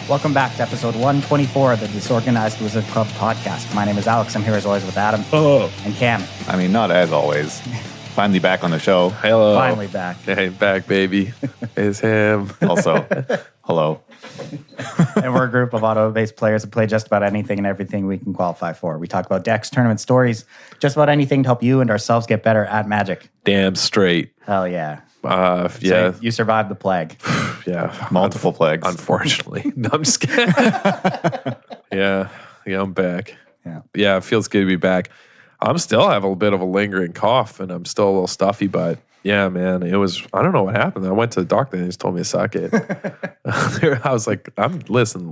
Welcome back to episode 124 of the Disorganized Wizard Club podcast. My name is Alex. I'm here as always with Adam and Cam. I mean, not as always. Finally back on the show. Hello. Finally back. Hey, back, baby. It's him. Also, hello. And we're a group of auto-based players who play just about anything and everything we can qualify for. We talk about decks, tournament stories, just about anything to help you and ourselves get better at Magic. Damn straight. Hell yeah. Yeah. So you survived the plague. Yeah. Multiple plagues. Unfortunately. No, I'm just kidding. Yeah, I'm back. Yeah, it feels good to be back. I have a bit of a lingering cough and I'm still a little stuffy, but yeah, man, I don't know what happened. I went to the doctor and he just told me to suck it. I was like, listen,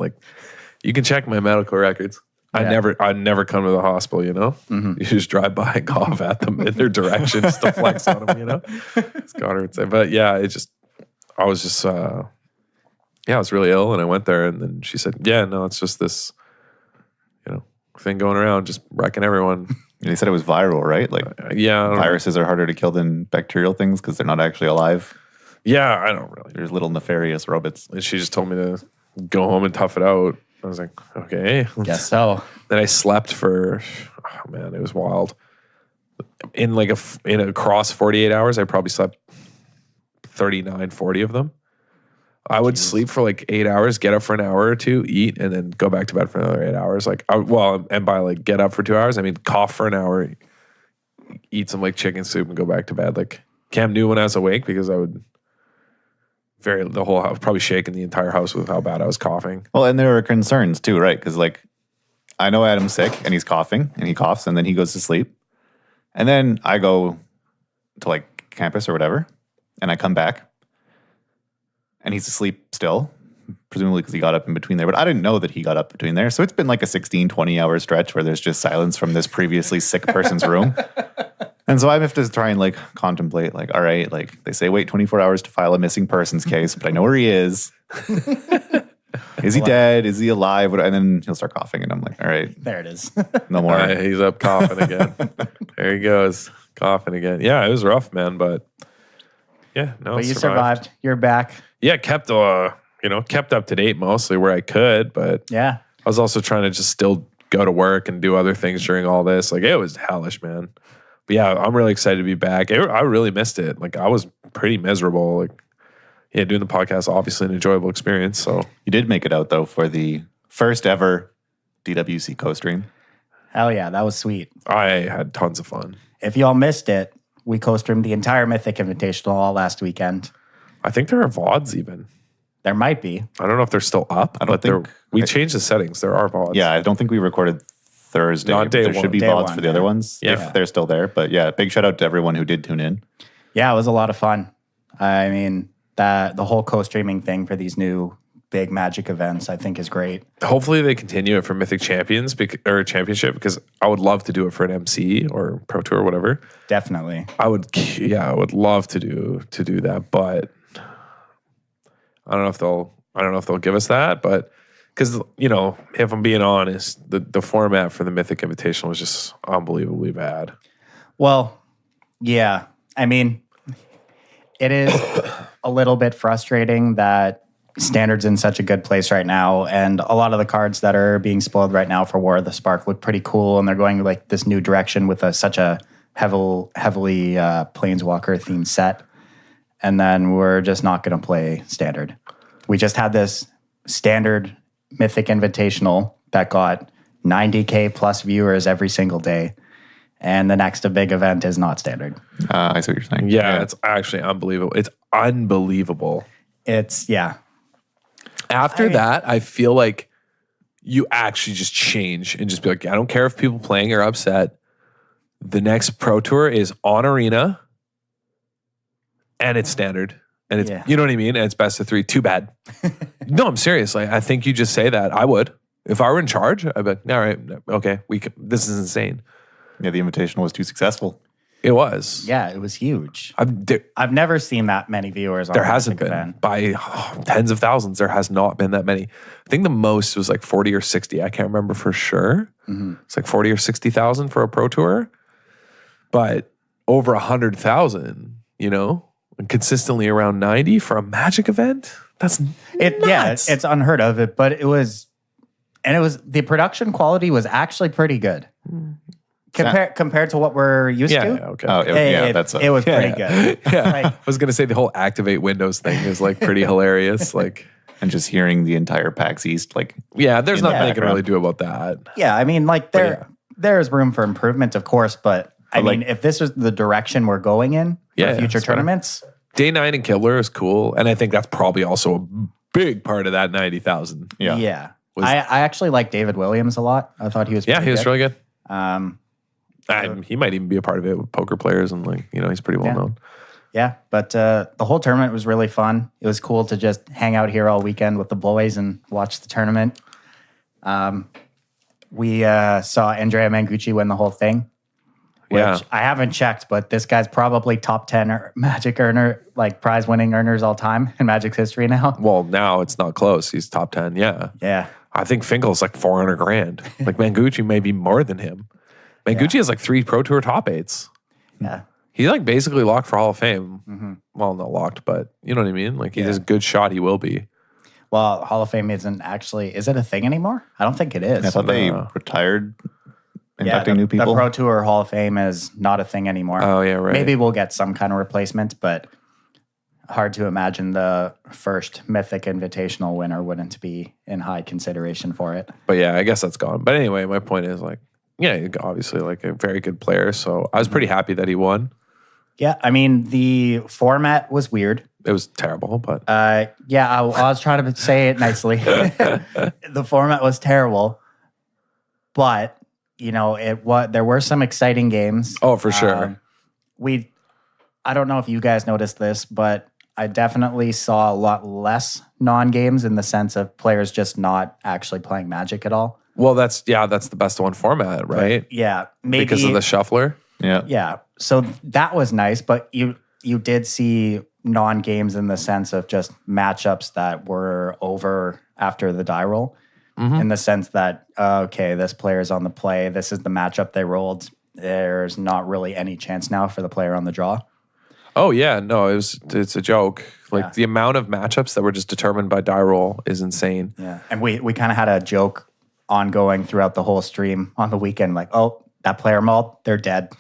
you can check my medical records. Yeah. I never come to the hospital, you know? Mm-hmm. You just drive by and cough at them in their direction just to flex on them, you know? Scott would say. But yeah, I was really ill and I went there and then she said, yeah, no, it's just this, thing going around, just wrecking everyone. And he said it was viral, right? Viruses are harder to kill than bacterial things because they're not actually alive. Yeah, I don't really. There's little nefarious robots. And she just told me to go home and tough it out. I was like, okay. Guess so. Then I slept for, it was wild. In across 48 hours, I probably slept 39, 40 of them. I would sleep for 8 hours, get up for an hour or two, eat, and then go back to bed for another 8 hours. And by get up for 2 hours, I mean cough for an hour, eat some chicken soup, and go back to bed. Cam knew when I was awake because I would the whole house, probably shaking the entire house with how bad I was coughing. Well, and there are concerns too, right? Because I know Adam's sick and he's coughing and he coughs and then he goes to sleep, and then I go to campus or whatever, and I come back. And he's asleep still, presumably because he got up in between there. But I didn't know that he got up between there. So it's been a 16, 20-hour stretch where there's just silence from this previously sick person's room. And so I have to try and contemplate, all right, they say wait 24 hours to file a missing persons case, but I know where he is. Is he dead? Is he alive? And then he'll start coughing. And I'm like, all right. There it is. No more. He's up coughing again. There he goes. Coughing again. Yeah, it was rough, man. But yeah, no, but you survived. You're back. Yeah, kept up to date mostly where I could, but yeah, I was also trying to just still go to work and do other things during all this. It was hellish, man. But yeah, I'm really excited to be back. I really missed it. I was pretty miserable. Doing the podcast, obviously an enjoyable experience. So you did make it out though for the first ever DWC co-stream. Hell yeah, that was sweet. I had tons of fun. If y'all missed it, we co-streamed the entire Mythic Invitational all last weekend. I think there are VODs even. There might be. I don't know if they're still up. We changed the settings. There are VODs. Yeah, I don't think we recorded Thursday. Not day there one. should be Day VODs one, for the other ones if they're still there. But yeah, big shout out to everyone who did tune in. Yeah, it was a lot of fun. I mean, the whole co-streaming thing for these new big Magic events, I think is great. Hopefully they continue it for Mythic Championship because I would love to do it for an MC or Pro Tour or whatever. Definitely. I would love to do that, but I don't know if they'll give us that, but because if I'm being honest, the format for the Mythic Invitational was just unbelievably bad. Well, yeah. I mean, it is a little bit frustrating that Standard's in such a good place right now, and a lot of the cards that are being spoiled right now for War of the Spark look pretty cool, and they're going this new direction with such a heavily Planeswalker themed set. And then we're just not going to play Standard. We just had this Standard Mythic Invitational that got 90K plus viewers every single day. And the next big event is not Standard. I see what you're saying. Yeah, it's actually unbelievable. It's unbelievable. Yeah. After that, I feel like you actually just change and just be I don't care if people playing are upset. The next Pro Tour is on Arena. And it's Standard. And it's, you know what I mean? And it's best of 3. Too bad. No, I'm serious. I think you just say that. I would. If I were in charge, I'd be all right, okay, this is insane. Yeah, the Invitational was too successul. It was. Yeah, it was huge. I've never seen that many viewers on there hasn't been. Event. By tens of thousands, there has not been that many. I think the most was 40 or 60. I can't remember for sure. Mm-hmm. It's 40 or 60,000 for a Pro Tour. But over 100,000, And consistently around 90 for a Magic event? That's nuts. It's unheard of. But it was the production quality was actually pretty good. Compared to what we're used to. Yeah, okay. Oh, it was pretty good. Yeah. Like, I was going to say the whole activate Windows thing is like pretty hilarious. Like, and just hearing the entire PAX East, like, yeah, there's nothing they can background. really do about that. yeah, I mean, like there's room for improvement, of course, but I mean, if this was the direction we're going in for future tournaments, Day 9 in Kibler is cool, and I think that's probably also a big part of that 90,000. yeah. I actually like David Williams a lot. I thought he was Yeah, he was really good. So- He might even be a part of it with poker players, and like, you know, he's pretty well known. Yeah, but the whole tournament was really fun. It was cool to just hang out here all weekend with the boys and watch the tournament. We saw Andrea Mangucci win the whole thing, which I haven't checked, but this guy's probably top 10 Magic earner, like prize winning earners all time in Magic's history now. Well, now it's not close. He's top 10. Yeah. Yeah. I think Finkel's like 400 grand. Like Mangucci may be more than him. Mangucci has like 3 Pro Tour top 8s. Yeah. He's like basically locked for Hall of Fame. Mm-hmm. Well, not locked, but you know what I mean? Like he has a good shot. He will be. Well, Hall of Fame isn't actually, is it a thing anymore? I don't think it is. I thought they retired inducting new people. The Pro Tour Hall of Fame is not a thing anymore. Oh, yeah, right. Maybe we'll get some kind of replacement, but hard to imagine the first Mythic Invitational winner wouldn't be in high consideration for it. But yeah, I guess that's gone. But anyway, my point is like, yeah, obviously like a very good player. So I was pretty happy that he won. Yeah, I mean, the format was weird. It was terrible, but I was trying to say it nicely. The format was terrible, but you know, there were some exciting games. Oh, for sure. I don't know if you guys noticed this, but I definitely saw a lot less non-games in the sense of players just not actually playing Magic at all. Well, that's the best one format, right? Yeah, maybe because of the shuffler. Yeah. Yeah. So that was nice, but you did see non-games in the sense of just matchups that were over after the die roll, in the sense that, okay, this player's on the play. This is the matchup they rolled. There's not really any chance now for the player on the draw. Oh, yeah. No, it's a joke. Like the amount of matchups that were just determined by die roll is insane. Yeah. And we kind of had a joke ongoing throughout the whole stream on the weekend, like, oh, that player mauled, they're dead.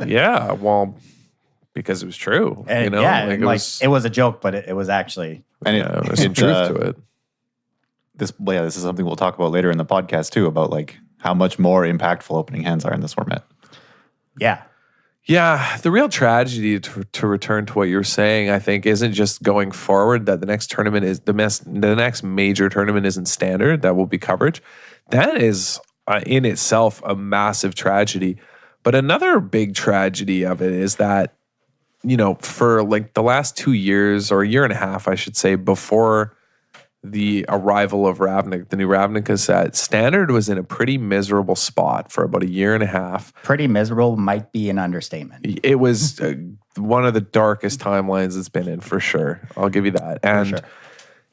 Yeah, well, because it was true. And, you know, it was a joke, but it was actually, And there's some truth to it. This is something we'll talk about later in the podcast too, about like how much more impactful opening hands are in this format. yeah. Yeah, the real tragedy to return to what you're saying, I think, isn't just going forward that the next tournament is the next major tournament isn't standard. That will be coverage. That is in itself a massive tragedy. But another big tragedy of it is that, you know, for like the last 2 years or a year and a half, I should say, before the arrival of Ravnica, the new Ravnica set, Standard was in a pretty miserable spot for about a year and a half. Pretty miserable might be an understatement. It was one of the darkest timelines it's been in, for sure. I'll give you that. And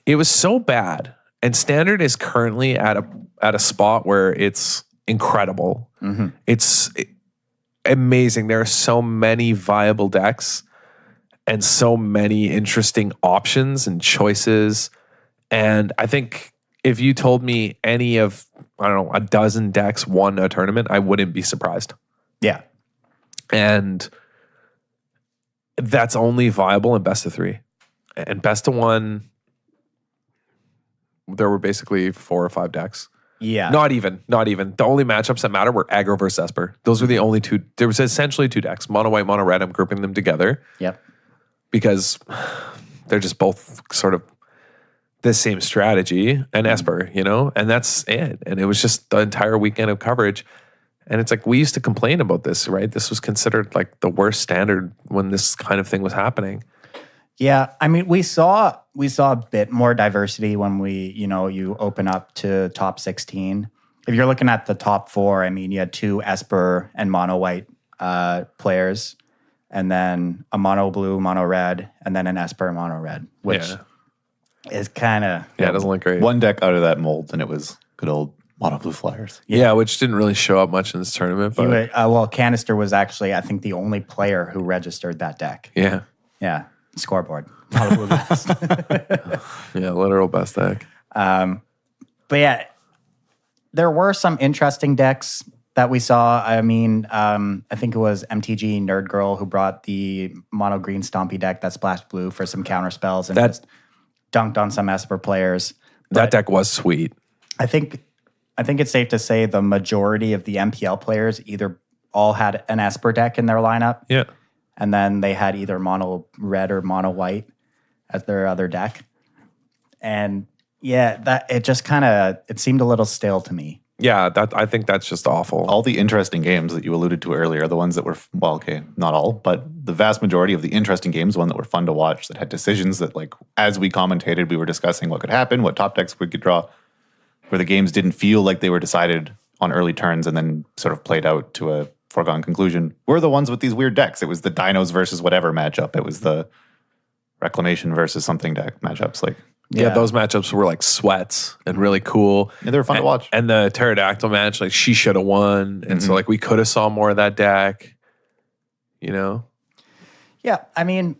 it was so bad. And Standard is currently at a spot where it's incredible. Mm-hmm. It's amazing. There are so many viable decks and so many interesting options and choices. And I think if you told me any of, I don't know, a dozen decks won a tournament, I wouldn't be surprised. Yeah. And that's only viable in best of 3. And best of 1, there were basically 4 or 5 decks. Yeah. Not even. The only matchups that matter were aggro versus Esper. Those were the only 2. There was essentially 2 decks, mono white, mono red. I'm grouping them together. Yep. Because they're just both sort of the same strategy, and Esper, you know, and that's it. And it was just the entire weekend of coverage. And it's like, we used to complain about this, right? This was considered like the worst Standard when this kind of thing was happening. Yeah. I mean, we saw a bit more diversity when you open up to top 16. If you're looking at the top 4, I mean, you had 2 Esper and mono white players, and then a mono blue, mono red, and then an Esper mono red, which is kind of... Yeah, it doesn't look great. One deck out of that mold, and it was good old mono blue flyers. Yeah, which didn't really show up much in this tournament. But Canister was actually, I think, the only player who registered that deck. Yeah. Yeah, scoreboard. Probably best. Yeah, literal best deck. But yeah, there were some interesting decks that we saw. I mean, I think it was MTG Nerd Girl who brought the mono green Stompy deck that splashed blue for some counter spells and just dunked on some Esper players. That deck was sweet. I think it's safe to say the majority of the MPL players either all had an Esper deck in their lineup. Yeah. And then they had either mono red or mono white as their other deck. And yeah, that it just it seemed a little stale to me. Yeah, I think that's just awful. All the interesting games that you alluded to earlier, the ones that were, well, okay, not all, but the vast majority of the interesting games, one that were fun to watch, that had decisions that, like, as we commentated, we were discussing what could happen, what top decks we could draw, where the games didn't feel like they were decided on early turns and then sort of played out to a foregone conclusion, were the ones with these weird decks. It was the Dinos versus whatever matchup. It was the Reclamation versus something deck matchups. Like, yeah, those matchups were like sweats and really cool. Yeah, they were fun to watch. And the Pterodactyl match, like she should have won. And so like we could have saw more of that deck, you know? Yeah, I mean,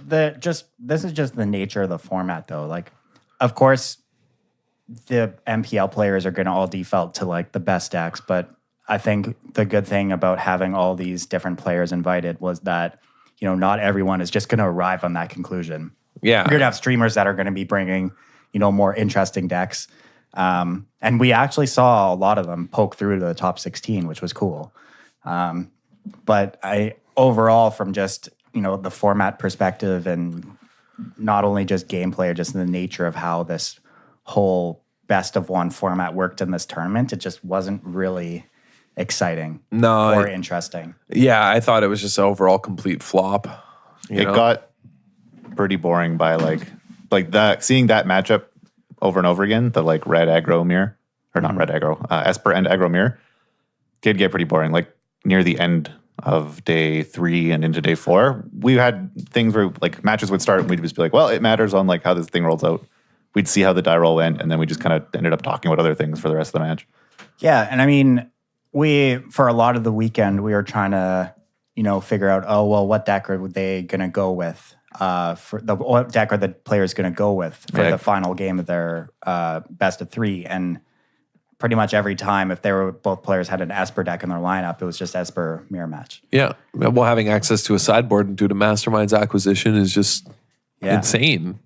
this is just the nature of the format though. Like, of course, the MPL players are going to all default to like the best decks, but I think the good thing about having all these different players invited was that, you know, not everyone is just going to arrive on that conclusion. Yeah. You're going to have streamers that are going to be bringing, you know, more interesting decks. And we actually saw a lot of them poke through to the top 16, which was cool. But overall, from just, you know, the format perspective and not only just gameplay, or just the nature of how this whole best of one format worked in this tournament, it just wasn't really exciting or interesting. Yeah, I thought it was just overall complete flop. It got pretty boring by like that, seeing that matchup over and over again, the like red aggro mirror, or not red aggro, Esper and aggro mirror, did get pretty boring. Like near the end of day 3 and into day 4, we had things where like matches would start and we'd just be like, well, it matters on like how this thing rolls out. We'd see how the die roll went, and then we just kind of ended up talking about other things for the rest of the match. Yeah, and I mean, for a lot of the weekend, we were trying to, you know, figure out, what deck are they going to go with? What deck are the players going to go with for the final game of their best of 3? And pretty much every time, if both players had an Esper deck in their lineup, it was just Esper mirror match. Yeah. Well, having access to a sideboard due to Mastermind's acquisition is just insane.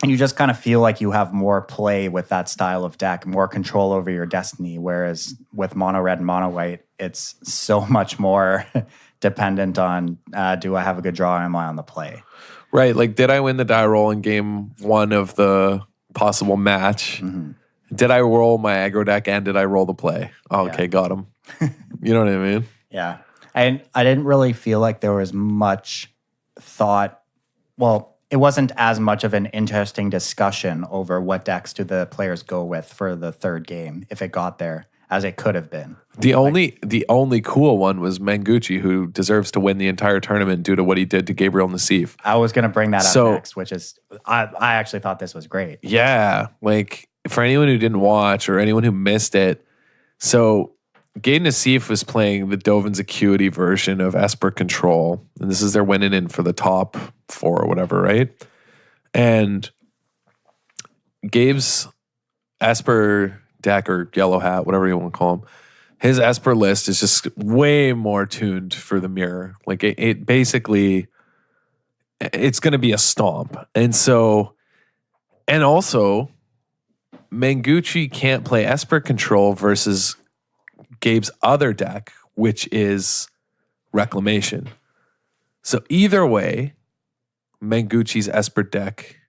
And you just kind of feel like you have more play with that style of deck, more control over your destiny. Whereas with mono red and mono white, it's so much more dependent on, do I have a good draw and am I on the play? Right. Like, did I win the die roll in game 1 of the possible match? Mm-hmm. Did I roll my aggro deck and did I roll the play? Oh, okay, got him. You know what I mean? Yeah. I didn't really feel like there was much thought. Well, it wasn't as much of an interesting discussion over what decks do the players go with for the third game, if it got there, as it could have been. The only cool one was Manguchi, who deserves to win the entire tournament due to what he did to Gabriel Nassif. I was going to bring that up next, which is, I actually thought this was great. Yeah, like for anyone who didn't watch or anyone who missed it, so Gabe Nassif was playing the Dovin's Acuity version of Esper Control, and this is their winning in for the top 4 or whatever, right? And Gabe's Esper deck, or Yellow Hat, whatever you want to call him, his Esper list is just way more tuned for the mirror. Like it basically, it's going to be a stomp. And so, and also, Manguchi can't play Esper Control versus Gabe's other deck, which is Reclamation. So either way, Manguchi's Esper deck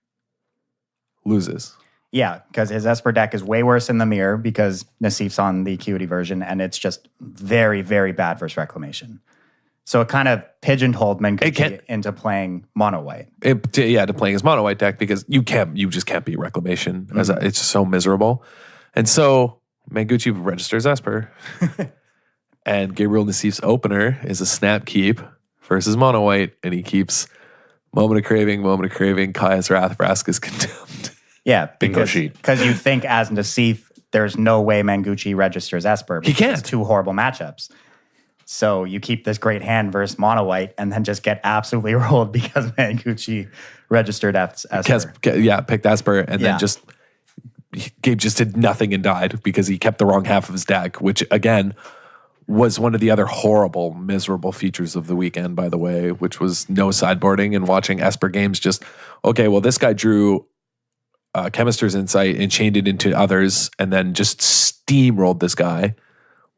loses. Yeah, because his Esper deck is way worse in the mirror because Nassif's on the Acuity version, and it's just very, very bad versus Reclamation. So it kind of pigeonholed Manguchi into playing mono white. To playing his mono white deck because you just can't beat Reclamation. Mm-hmm. It's so miserable. And so Manguchi registers Esper. And Gabriel Nassif's opener is a snap keep versus mono white, and he keeps Moment of Craving, Kaya's Wrath, Vraska's Contempt. Yeah, because you think as Nassif, there's no way Manguchi registers Esper. He can't. It's 2 horrible matchups. So you keep this great hand versus mono white and then just get absolutely rolled because Manguchi registered Esper. Picked Esper and then Gabe just did nothing and died because he kept the wrong half of his deck, which again was one of the other horrible, miserable features of the weekend, by the way, which was no sideboarding and watching Esper games just, okay, well, this guy drew Chemister's Insight and chained it into others and then just steamrolled this guy.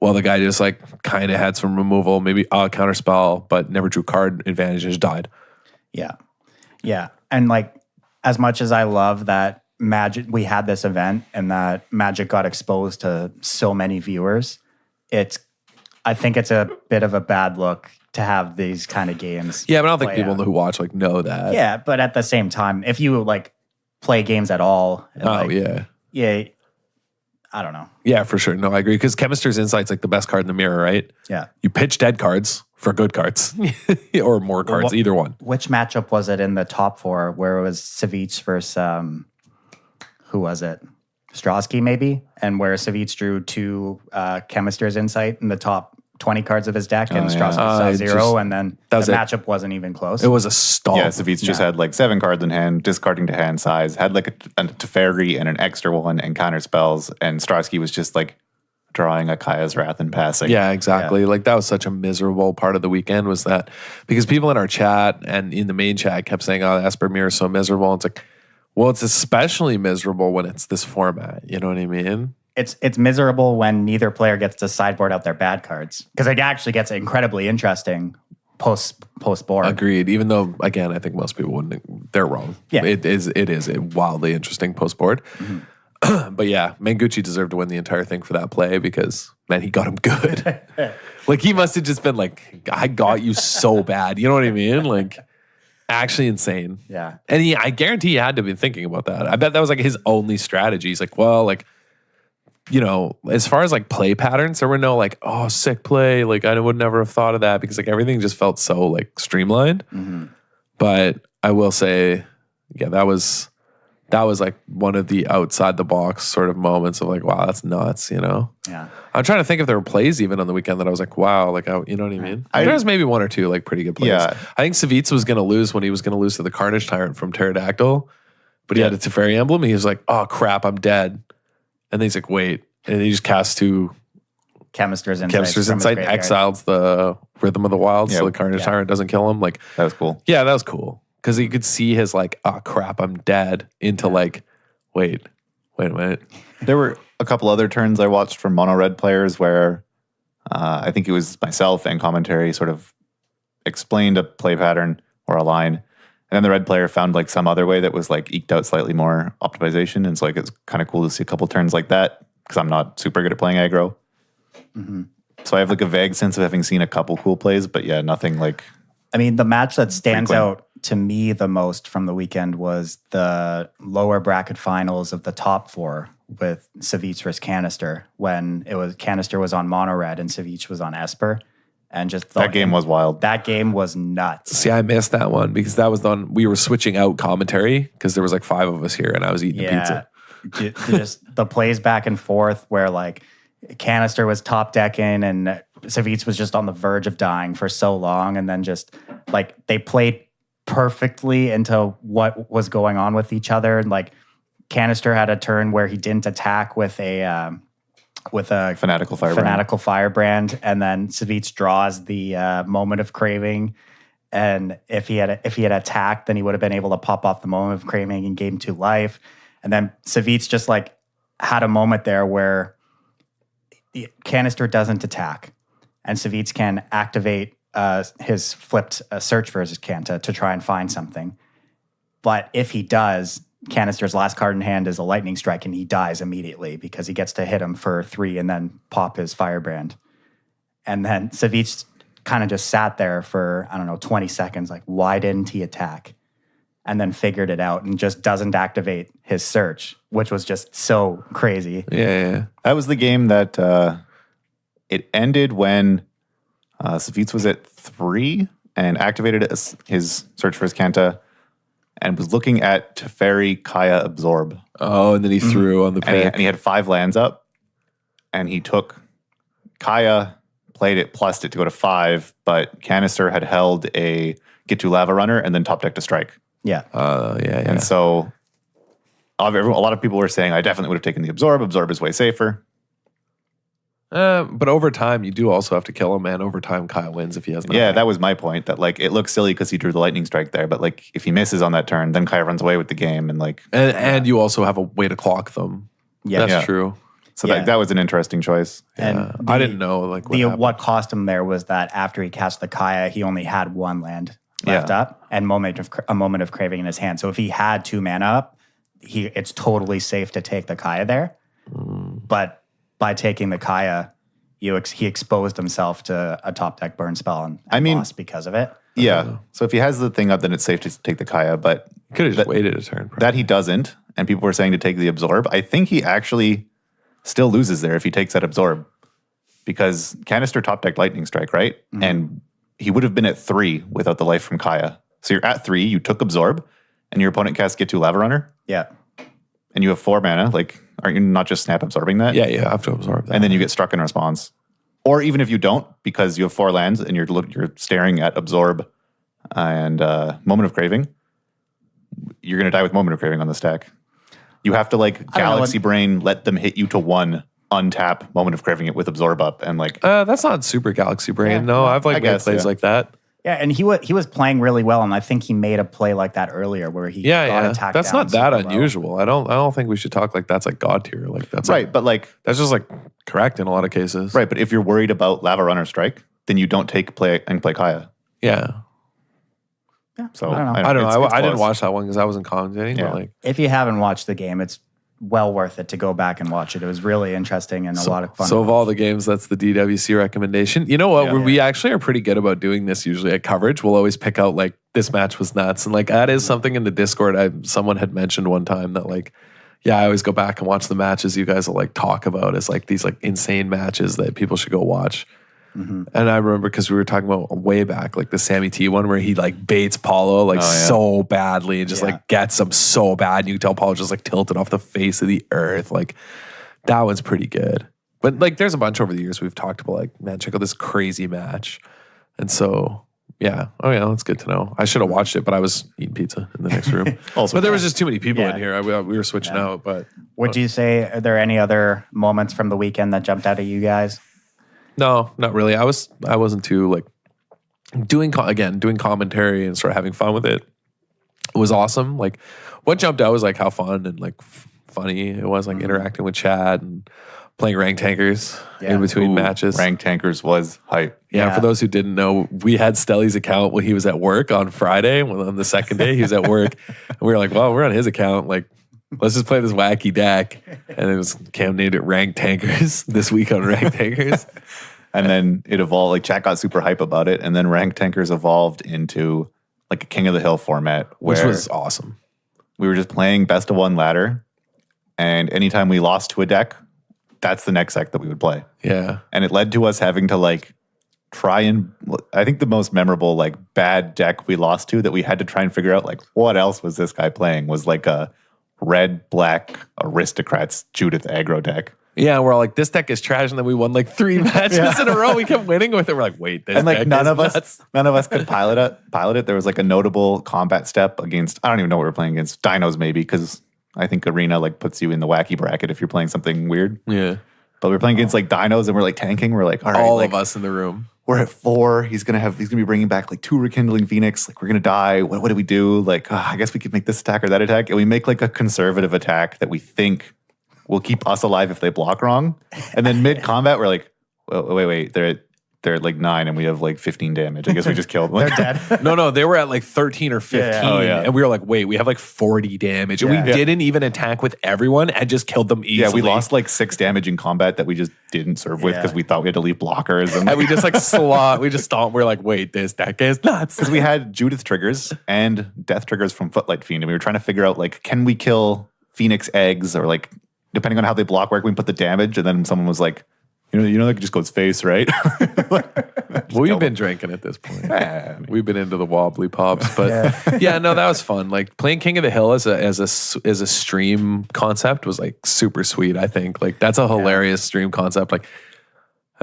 Well, the guy just like kind of had some removal, maybe counterspell, but never drew card advantage and just died. Yeah. Yeah. And like, as much as I love that Magic, we had this event and that Magic got exposed to so many viewers, I think it's a bit of a bad look to have these kind of games. Yeah, but I don't think people who watch like know that. Yeah, but at the same time, if you like play games at all. Yeah. I don't know. Yeah, for sure. No, I agree. Because Chemister's Insight's like the best card in the mirror, right? Yeah. You pitch dead cards for good cards or more cards, either one. Which matchup was it in the top 4 where it was Savitz versus, who was it? Strosky, maybe? And where Savitz drew 2 Chemister's Insight in the top 20 cards of his deck and Strosky saw 0, and then the matchup wasn't even close. It was a stomp. Yeah, Savitz just had like 7 cards in hand, discarding to hand size, had like a Teferi and an extra one and counter spells, and Strosky was just like drawing a Kaya's Wrath and passing. Yeah, exactly. Yeah. Like that was such a miserable part of the weekend was that because people in our chat and in the main chat kept saying, oh, the Esper Mirror is so miserable. And it's like, well, it's especially miserable when it's this format. You know what I mean? It's miserable when neither player gets to sideboard out their bad cards because it actually gets incredibly interesting post board. Agreed. Even though, again, I think most people wouldn't. They're wrong. Yeah, it is a wildly interesting post board. Mm-hmm. But yeah, Manguchi deserved to win the entire thing for that play because man, he got him good. Like he must have just been like, I got you so bad. You know what I mean? Like. Actually insane. Yeah. And I guarantee he had to be thinking about that. I bet that was like his only strategy. He's like, well, like, you know, as far as like play patterns, there were no like, oh, sick play. Like I would never have thought of that because like everything just felt so like streamlined. Mm-hmm. But I will say, yeah, that was like one of the outside the box sort of moments of like, wow, that's nuts, you know? Yeah. I'm trying to think if there were plays even on the weekend that I was like, wow, like, you know what I mean? There was maybe 1 or 2 like pretty good plays. Yeah. I think Savitz was going to lose when he was going to lose to the Carnage Tyrant from Pterodactyl, but he had a Teferi emblem. And he was like, oh crap, I'm dead. And then he's like, wait. And he just cast 2 Chemister's Insight exiles the Rhythm of the Wild so the Carnage Tyrant doesn't kill him. Like that was cool. Yeah, that was cool. Because he could see his like, oh crap, I'm dead into like, wait a minute. There were a couple other turns I watched from mono red players where I think it was myself and commentary sort of explained a play pattern or a line. And then the red player found like some other way that was like eked out slightly more optimization. And so like it's kind of cool to see a couple turns like that because I'm not super good at playing aggro. Mm-hmm. So I have like a vague sense of having seen a couple cool plays, but yeah, nothing like... I mean, the match that stands out to me the most from the weekend was the lower bracket finals of the top 4 with Savitz versus Canister when Canister was on mono red and Savitz was on Esper. And just that game was wild. That game was nuts. See, I missed that one because that was the one we were switching out commentary because there was like 5 of us here and I was eating the pizza. Just the plays back and forth where like Canister was top decking and Savitz was just on the verge of dying for so long, and then just like they played perfectly into what was going on with each other. And like Canister had a turn where he didn't attack with a fanatical firebrand, and then Savitz draws the moment of craving. And if he had attacked, then he would have been able to pop off the moment of craving and gain 2 life. And then Savitz just like had a moment there where Canister doesn't attack, and Savitz can activate his flipped search for his Canta to try and find something. But if he does, Canister's last card in hand is a lightning strike, and he dies immediately because he gets to hit him for 3 and then pop his firebrand. And then Savitz kind of just sat there for, 20 seconds, like, why didn't he attack? And then figured it out and just doesn't activate his search, which was just so crazy. Yeah. That was the game that it ended when Savitz was at 3 and activated his search for his Canta and was looking at Teferi Kaya Absorb. Oh, and then he threw on the pick. And he had 5 lands up, and he took Kaya played it, plussed it to go to 5, but Canister had held a get to lava runner and then top deck to strike. Yeah. Yeah. And so a lot of people were saying, I definitely would have taken the absorb. Absorb is way safer. But over time, you do also have to kill him, and over time, Kyle wins if he has nothing. Yeah, that was my point. That like it looks silly because he drew the lightning strike there, but like if he misses on that turn, then Kyle runs away with the game, and like and you also have a way to clock them. Yeah. That's true. So that was an interesting choice. And I didn't know like what cost him there was that after he cast the Kaya, he only had 1 land left up and a moment of craving in his hand. So if he had 2 mana up, it's totally safe to take the Kaya there. But by taking the Kaya, he exposed himself to a top deck burn spell and lost because of it. Yeah. So if he has the thing up, then it's safe to take the Kaya. But could have just waited a turn. That he doesn't, and people were saying to take the absorb. I think he actually still loses there if he takes that absorb, because Canister top deck lightning strike, right? Mm-hmm. And he would have been at 3 without the life from Kaya. So you're at 3, you took absorb, and your opponent casts get to lava runner. Yeah. And you have 4 mana. Like, aren't you not just snap absorbing that? Yeah, you have to absorb that. And then you get struck in response. Or even if you don't, because you have 4 lands and you're staring at absorb and moment of craving, you're going to die with moment of craving on the stack. You have to like Galaxy Brain, let them hit you to 1, untap moment of craving it with absorb up, and like that's not super Galaxy Brain. Yeah, no, I've like made plays like that. Yeah, and he was playing really well, and I think he made a play like that earlier where he got attacked. That's down not that super unusual. Well. I don't think we should talk like that's like God tier. Like that's right, like, but like that's just like correct in a lot of cases. Right, but if you're worried about lava runner strike, then you don't play Kaya. Yeah. Yeah. So I don't know. I didn't watch that one because I wasn't commentating. Yeah. But like, if you haven't watched the game, it's well worth it to go back and watch it. It was really interesting and a lot of fun. So of all the games, that's the DWC recommendation. You know what? We actually are pretty good about doing this usually at coverage. We'll always pick out like this match was nuts. And like that is something in the Discord someone had mentioned one time that like, yeah, I always go back and watch the matches you guys will like talk about as like these like insane matches that people should go watch. Mm-hmm. And I remember because we were talking about way back, like the Sammy T one where he like baits Paulo like so badly and just like gets him so bad. And you can tell Paulo just like tilted off the face of the earth. Like that one's pretty good. But like there's a bunch over the years we've talked about like, man, check out this crazy match. And so, yeah. Oh yeah, that's good to know. I should have watched it, but I was eating pizza in the next room. But there was just too many people in here. We were switching out. But would you say, are there any other moments from the weekend that jumped out at you guys? No, not really. I wasn't too like doing commentary and sort of having fun with it. It was awesome. Like what jumped out was like how fun and like funny it was, like interacting with Chad and playing rank tankers in between matches. Rank tankers was hype. Yeah, for those who didn't know, we had Stelly's account when he was at work on Friday. On the second day, he was at work, and we were like, "Well, we're on his account. Like, let's just play this wacky deck." And it was Cam named it Rank Tankers this week on Rank Tankers. And then it evolved. Like chat got super hype about it, and then Rank Tankers evolved into like a King of the Hill format, which was awesome. We were just playing best of 1 ladder, and anytime we lost to a deck, that's the next deck that we would play. Yeah, and it led to us having to like try and I think the most memorable like bad deck we lost to that we had to try and figure out like what else was this guy playing was like a red black aristocrats Judith aggro deck. Yeah, we're all like, this deck is trash, and then we won like 3 matches in a row. We kept winning with it. We're like, wait, this and like deck none is of nuts. us could pilot it. There was like a notable combat step against I don't even know what we were playing against, Dinos maybe, because I think Arena like puts you in the wacky bracket if you're playing something weird. Yeah. But we're playing against like Dinos and we're like tanking. We're like, all right, all like, of us in the room. We're at 4. He's gonna be bringing back like 2 Rekindling Phoenix. Like we're gonna die. What do we do? Like I guess we could make this attack or that attack, and we make like a conservative attack that we think will keep us alive if they block wrong. And then mid combat, we're like, well, wait, they're at like 9 and we have like 15 damage. I guess we just killed them. They're dead. No, they were at like 13 or 15. Yeah. Oh, yeah. And we were like, wait, we have like 40 damage. And we didn't even attack with everyone and just killed them easily. Yeah, we lost like 6 damage in combat that we just didn't serve with because we thought we had to leave blockers. And we just like we just stomped. We're like, wait, this deck is nuts. Because we had Judith triggers and death triggers from Footlight Fiend. And we were trying to figure out like, can we kill Phoenix eggs or like, depending on how they block, where can we put the damage? And then someone was like, you know, they could just go its face, right? We've been drinking at this point. We've been into the wobbly pops, but no, that was fun. Like playing King of the Hill as a stream concept was like super sweet. I think like that's a hilarious stream concept. Like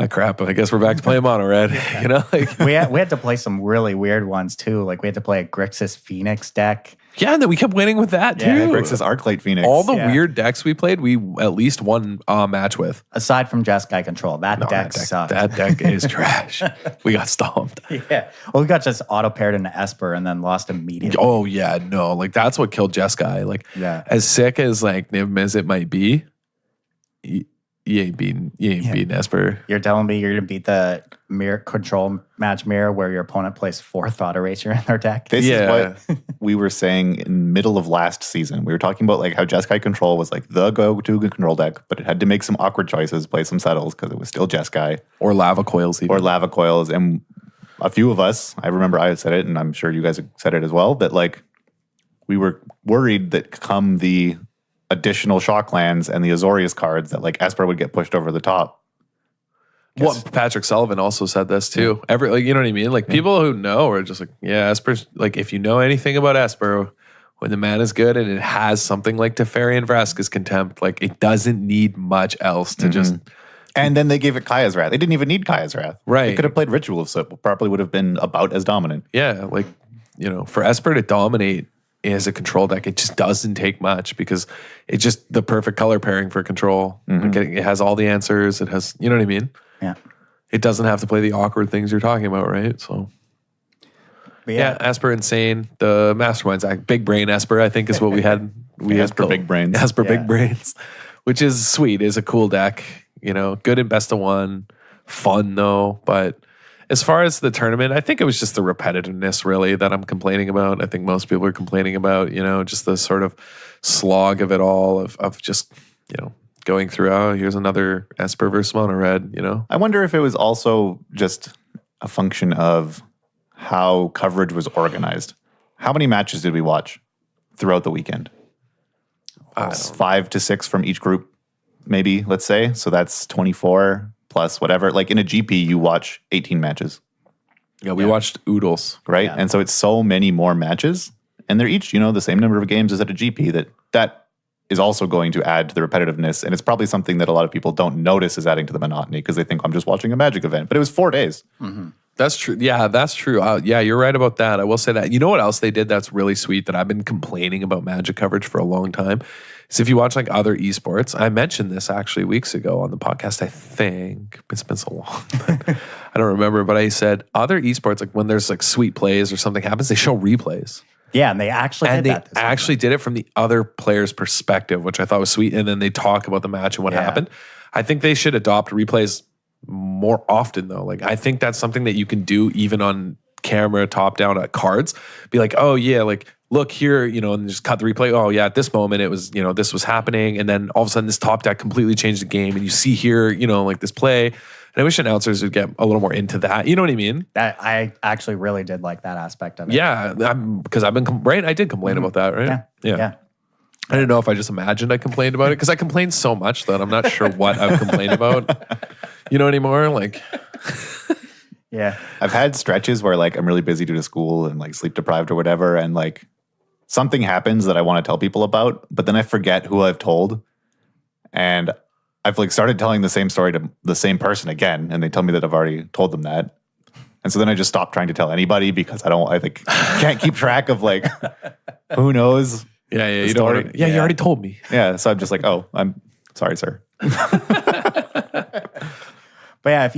crap. I guess we're back to playing mono red. You know, like we had to play some really weird ones too. Like we had to play a Grixis Phoenix deck. yeah, and then we kept winning with that too. Yeah, Grixis Arclight Phoenix. All the weird decks we played, we at least won a match with. Aside from Jeskai Control, that deck sucked. That deck is trash. We got stomped. Yeah. Well, we got just auto paired into Esper and then lost immediately. Oh yeah, no, like that's what killed Jeskai. Like, as sick as like Niv Mizzet might be, you ain't beating Esper. You're telling me you're gonna beat the mirror control match mirror where your opponent plays 4th Thought Eraser in their deck? This is what we were saying in middle of last season. We were talking about like how Jeskai Control was like the go-to control deck, but it had to make some awkward choices, play some settles because it was still Jeskai. Or Lava Coils even. Or Lava Coils. And a few of us, I remember I said it, and I'm sure you guys have said it as well, that like we were worried that come the additional shock lands and the Azorius cards that like Esper would get pushed over the top. Well, Patrick Sullivan also said this too. You know what I mean? Like people who know are just like, yeah, Esper's like, if you know anything about Esper, when the mana is good and it has something like Teferi and Vraska's Contempt, like it doesn't need much else to just. And then they gave it Kaya's Wrath. They didn't even need Kaya's Wrath. Right. They could have played Ritual, so it probably would have been about as dominant. Yeah, like, you know, for Esper to dominate as a control deck, it just doesn't take much because it's just the perfect color pairing for control. Like it has all the answers. It has, you know what I mean? Yeah. It doesn't have to play the awkward things you're talking about, right? So, yeah, Esper insane. The Masterminds act, Big Brain Esper, I think is what we had. Esper Big Brains. Esper Big Brains, which is sweet. Is a cool deck. You know, good in best of one. Fun though, but as far as the tournament, I think it was just the repetitiveness really that I'm complaining about. I think most people are complaining about, you know, just the sort of slog of it all of just, you know, going through, oh, here's another Esper versus Mono Red, you know. I wonder if it was also just a function of how coverage was organized. How many matches did we watch throughout the weekend? 5 to 6 from each group, maybe, let's say. So that's 24 plus whatever. Like in a GP, you watch 18 matches. Yeah, we watched Oodles. Right? Yeah. And so it's so many more matches. And they're each, you know, the same number of games as at a GP that is also going to add to the repetitiveness. And it's probably something that a lot of people don't notice is adding to the monotony because they think I'm just watching a Magic event. But it was 4 days. Mm-hmm. That's true. Yeah, that's true. Yeah, you're right about that. I will say that. You know what else they did that's really sweet that I've been complaining about Magic coverage for a long time? Is if you watch like other esports, I mentioned this actually weeks ago on the podcast, I think. It's been so long. But I don't remember. But I said other esports, like when there's like sweet plays or something happens, they show replays. Yeah, and they actually did that. And they actually did it from the other player's perspective, which I thought was sweet. And then they talk about the match and what happened. I think they should adopt replays more often though. Like I think that's something that you can do even on camera, top down at cards. Be like, oh yeah, like look here, you know, and just cut the replay. Oh yeah, at this moment it was, you know, this was happening. And then all of a sudden this top deck completely changed the game. And you see here, you know, like this play. And I wish announcers would get a little more into that. You know what I mean? I actually really did like that aspect of it. Yeah, because I've been, right? I did complain about that, right? Yeah. I didn't know if I just imagined I complained about it because I complained so much that I'm not sure what I've complained about, you know, anymore. Like, yeah. I've had stretches where like I'm really busy due to school and like sleep deprived or whatever. And like something happens that I want to tell people about, but then I forget who I've told. And I've like started telling the same story to the same person again. And they tell me that I've already told them that. And so then I just stop trying to tell anybody because I think can't keep track of like, who knows. Yeah, you don't want to, you already told me. Yeah, so I'm just like, oh, I'm sorry, sir. But yeah,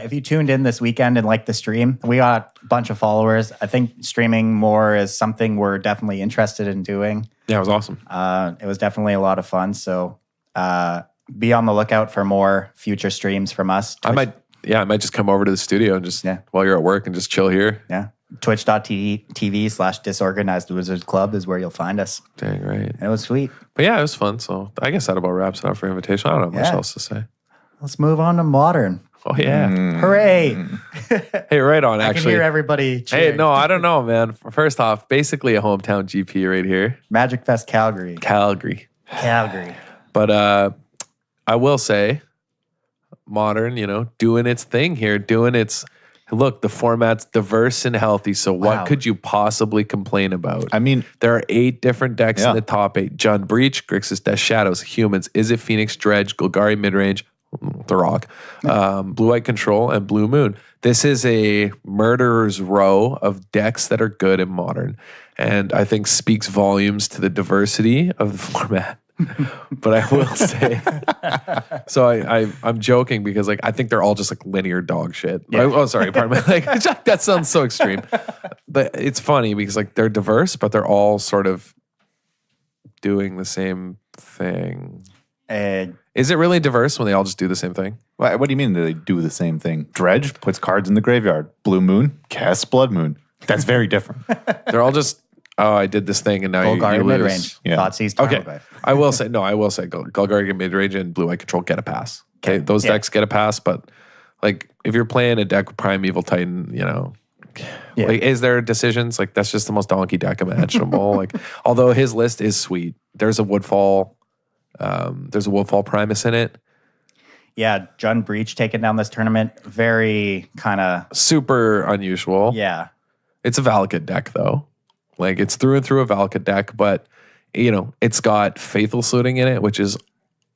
if you tuned in this weekend and liked the stream, we got a bunch of followers. I think streaming more is something we're definitely interested in doing. Yeah, it was awesome. It was definitely a lot of fun. So be on the lookout for more future streams from us. I might just come over to the studio and just while you're at work and just chill here. Yeah. Twitch.tv/Disorganized Wizards Club is where you'll find us. Dang right. It was sweet. But yeah, it was fun. So I guess that about wraps it up for invitation. I don't have much else to say. Let's move on to Modern. Oh yeah. Hooray. Hey, right on, actually. I can hear everybody cheering. Hey, no, I don't know, man. First off, basically a hometown GP right here. Magic Fest Calgary. But I will say, Modern, you know, doing its thing here, look, the format's diverse and healthy, so what could you possibly complain about? I mean, there are 8 different decks in the top 8. Jund Breach, Grixis Death Shadows, Humans, Is It Phoenix, Dredge, Golgari Midrange, The Rock, Blue-White Control, and Blue Moon. This is a murderer's row of decks that are good in Modern, and I think speaks volumes to the diversity of the format. But I will say, so I'm joking because like I think they're all just like linear dog shit. Yeah. Oh, sorry, pardon me. Like that sounds so extreme. But it's funny because like they're diverse, but they're all sort of doing the same thing. Is it really diverse when they all just do the same thing? What do you mean they do the same thing? Dredge puts cards in the graveyard. Blue Moon casts Blood Moon. That's very different. They're all just, I did this thing and now you lose. Mid-range. Yeah. Thoughtseize, Okay. I will say Golgari mid-range and Blue-White Control get a pass. Okay, those decks get a pass, but like if you're playing a deck with Primeval Titan, like is there decisions? Like that's just the most donkey deck imaginable. Like although his list is sweet. There's a Woodfall Primus in it. Yeah, Jund Breach taking down this tournament. Very kind of super unusual. Yeah. It's a Valakut deck though. Like it's through and through a Valakut deck, but it's got Faithful Saluting in it, which is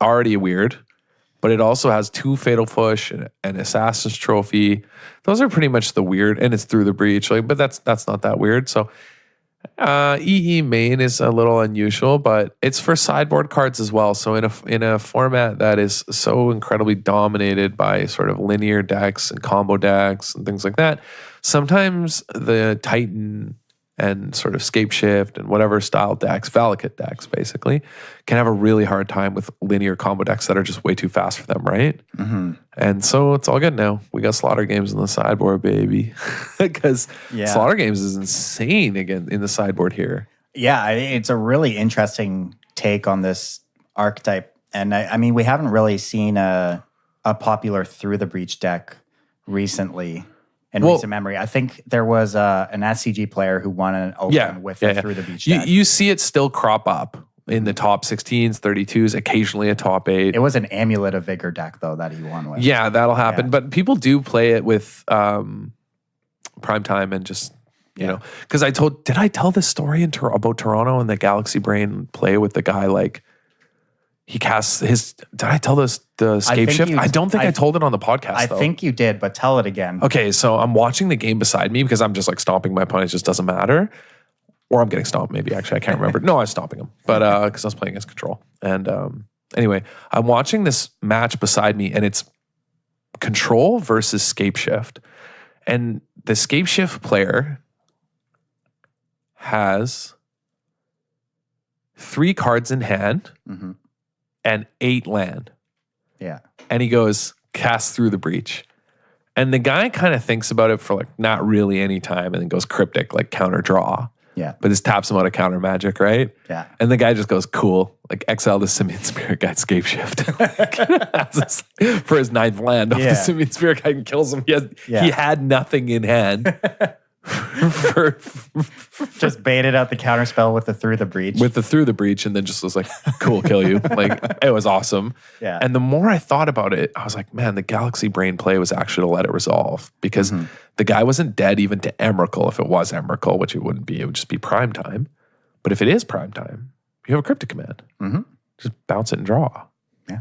already weird. But it also has 2 Fatal Push and an Assassin's Trophy. Those are pretty much the weird, and it's through the breach. Like, but that's not that weird. So EE main is a little unusual, but it's for sideboard cards as well. So in a format that is so incredibly dominated by sort of linear decks and combo decks and things like that, sometimes the Titan and sort of Scape Shift and whatever style decks, Valakut decks basically, can have a really hard time with linear combo decks that are just way too fast for them, right? Mm-hmm. And so it's all good now. We got Slaughter Games in the sideboard, baby. Because Slaughter Games is insane again in the sideboard here. Yeah, it's a really interesting take on this archetype. And I mean, we haven't really seen a popular Through the Breach deck recently. In recent memory, I think there was an SCG player who won an open with Through the Breach deck. You see it still crop up in the top 16s, 32s, occasionally a top 8. It was an Amulet of Vigor deck, though, that he won with. Yeah, that'll happen. Yeah. But people do play it with Primetime and just, because did I tell this story about Toronto and the Galaxy Brain play with the guy like, he casts his. Did I tell the Scape Shift? I don't think I told it on the podcast. I think you did, but tell it again. Okay, so I'm watching the game beside me because I'm just like stomping my opponent. It just doesn't matter. Or I'm getting stomped, maybe. Actually, I can't remember. No, I was stomping him, but because I was playing against Control. And anyway, I'm watching this match beside me, and it's Control versus Scape Shift. And the Scape Shift player has 3 cards in hand. Mm-hmm. And 8 land. Yeah. And he goes, cast Through the Breach. And the guy kind of thinks about it for like not really any time and then goes cryptic, like counter draw. Yeah. But this taps him out of counter magic, right? Yeah. And the guy just goes, cool. Like exile the Simian Spirit Guide Scape Shift. For his 9th land off the Simian Spirit Guide and kills him. He had nothing in hand. Just baited out the counter spell with the Through the Breach. And then just was like, cool, kill you. Like, it was awesome. Yeah. And the more I thought about it, I was like, man, the Galaxy Brain play was actually to let it resolve because the guy wasn't dead even to Emrakul if it was Emrakul, which it wouldn't be. It would just be prime time. But if it is prime time, you have a cryptic command. Mm-hmm. Just bounce it and draw. Yeah.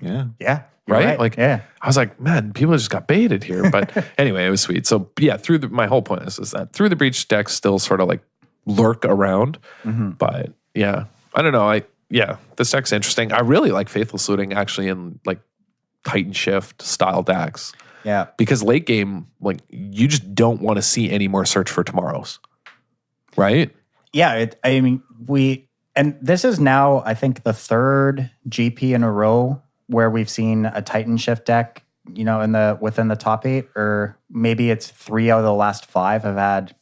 Yeah. Yeah. Right? Like, I was like, man, people just got baited here. But anyway, it was sweet. So yeah, my whole point is that Through the Breach decks still sort of like lurk around. Mm-hmm. But yeah, I don't know. This deck's interesting. I really like Faithful Saluting actually in like Titan Shift style decks. Yeah. Because late game, like you just don't want to see any more Search for Tomorrows. Right? Yeah. And this is now, I think, the 3rd GP in a row where we've seen a Titan Shift deck, within the top 8, or maybe it's 3 out of the last 5 have had,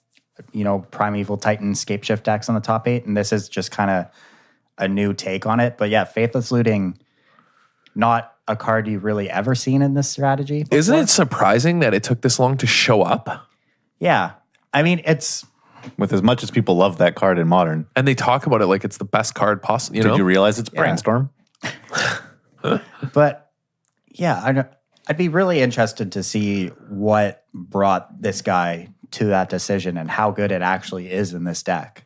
Primeval Titan Scape Shift decks on the top 8, and this is just kind of a new take on it. But yeah, Faithless Looting, not a card you've really ever seen in this strategy before. Isn't it surprising that it took this long to show up? Yeah. I mean, it's... With as much as people love that card in Modern. And they talk about it like it's the best card possible, Did you realize it's Brainstorm? But yeah, I'd be really interested to see what brought this guy to that decision and how good it actually is in this deck.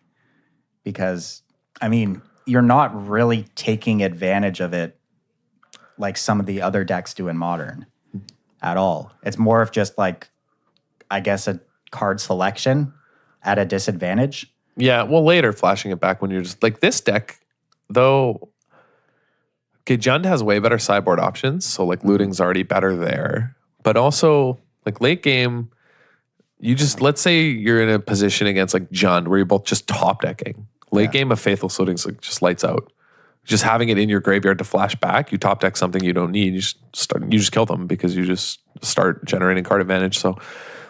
Because, I mean, you're not really taking advantage of it like some of the other decks do in Modern at all. It's more of just like, I guess, a card selection at a disadvantage. Yeah, well, later flashing it back when you're just like this deck, though. Okay, Jund has way better sideboard options, so like looting's already better there. But also, like late game, you just, let's say you're in a position against like Jund where you're both just top decking. Late game of Faithless Looting's like just lights out. Just having it in your graveyard to flash back, you top deck something you don't need, you just kill them because you just start generating card advantage. So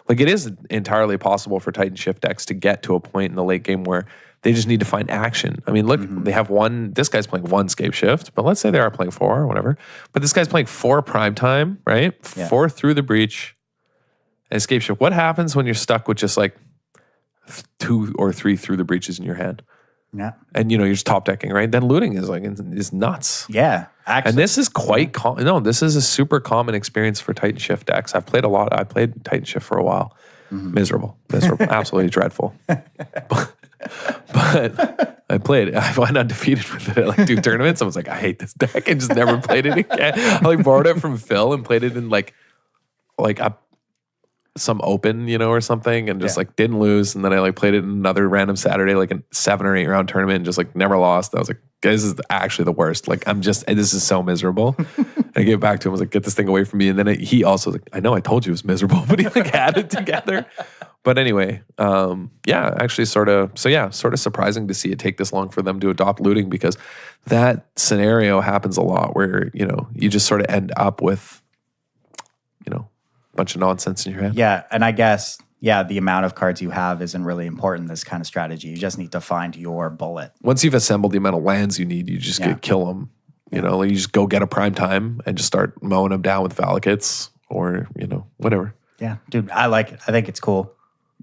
like it is entirely possible for Titan Shift decks to get to a point in the late game where they just need to find action. I mean, look, they have this guy's playing 1 Scape Shift, but let's say they are playing 4 or whatever. But this guy's playing 4 Prime Time, right? Yeah. 4 Through the Breach and Escape Shift. What happens when you're stuck with just like 2 or 3 Through the Breaches in your hand? Yeah. And you're just top decking, right? Then looting is nuts. Yeah. Actually, And this is quite common. No, this is a super common experience for Titan Shift decks. I've played a lot. I played Titan Shift for a while. Miserable, absolutely dreadful. But I played it. I went undefeated with it at like 2 tournaments. I was like, I hate this deck, and just never played it again. I like borrowed it from Phil and played it in like some open, or something, and just like didn't lose. And then I like played it in another random Saturday, like a 7 or 8 round tournament, and just like never lost. I was like, this is actually the worst. Like this is so miserable. And I gave it back to him. I was like, get this thing away from me. And then he also was like, I know I told you it was miserable, but he like had it together. But anyway, actually sort of surprising to see it take this long for them to adopt looting, because that scenario happens a lot where, you just sort of end up with, a bunch of nonsense in your hand. Yeah. And I guess, the amount of cards you have isn't really important in this kind of strategy. You just need to find your bullet. Once you've assembled the amount of lands you need, you just kill them. Like you just go get a Prime Time and just start mowing them down with Valakites or, whatever. Yeah. Dude, I like it. I think it's cool.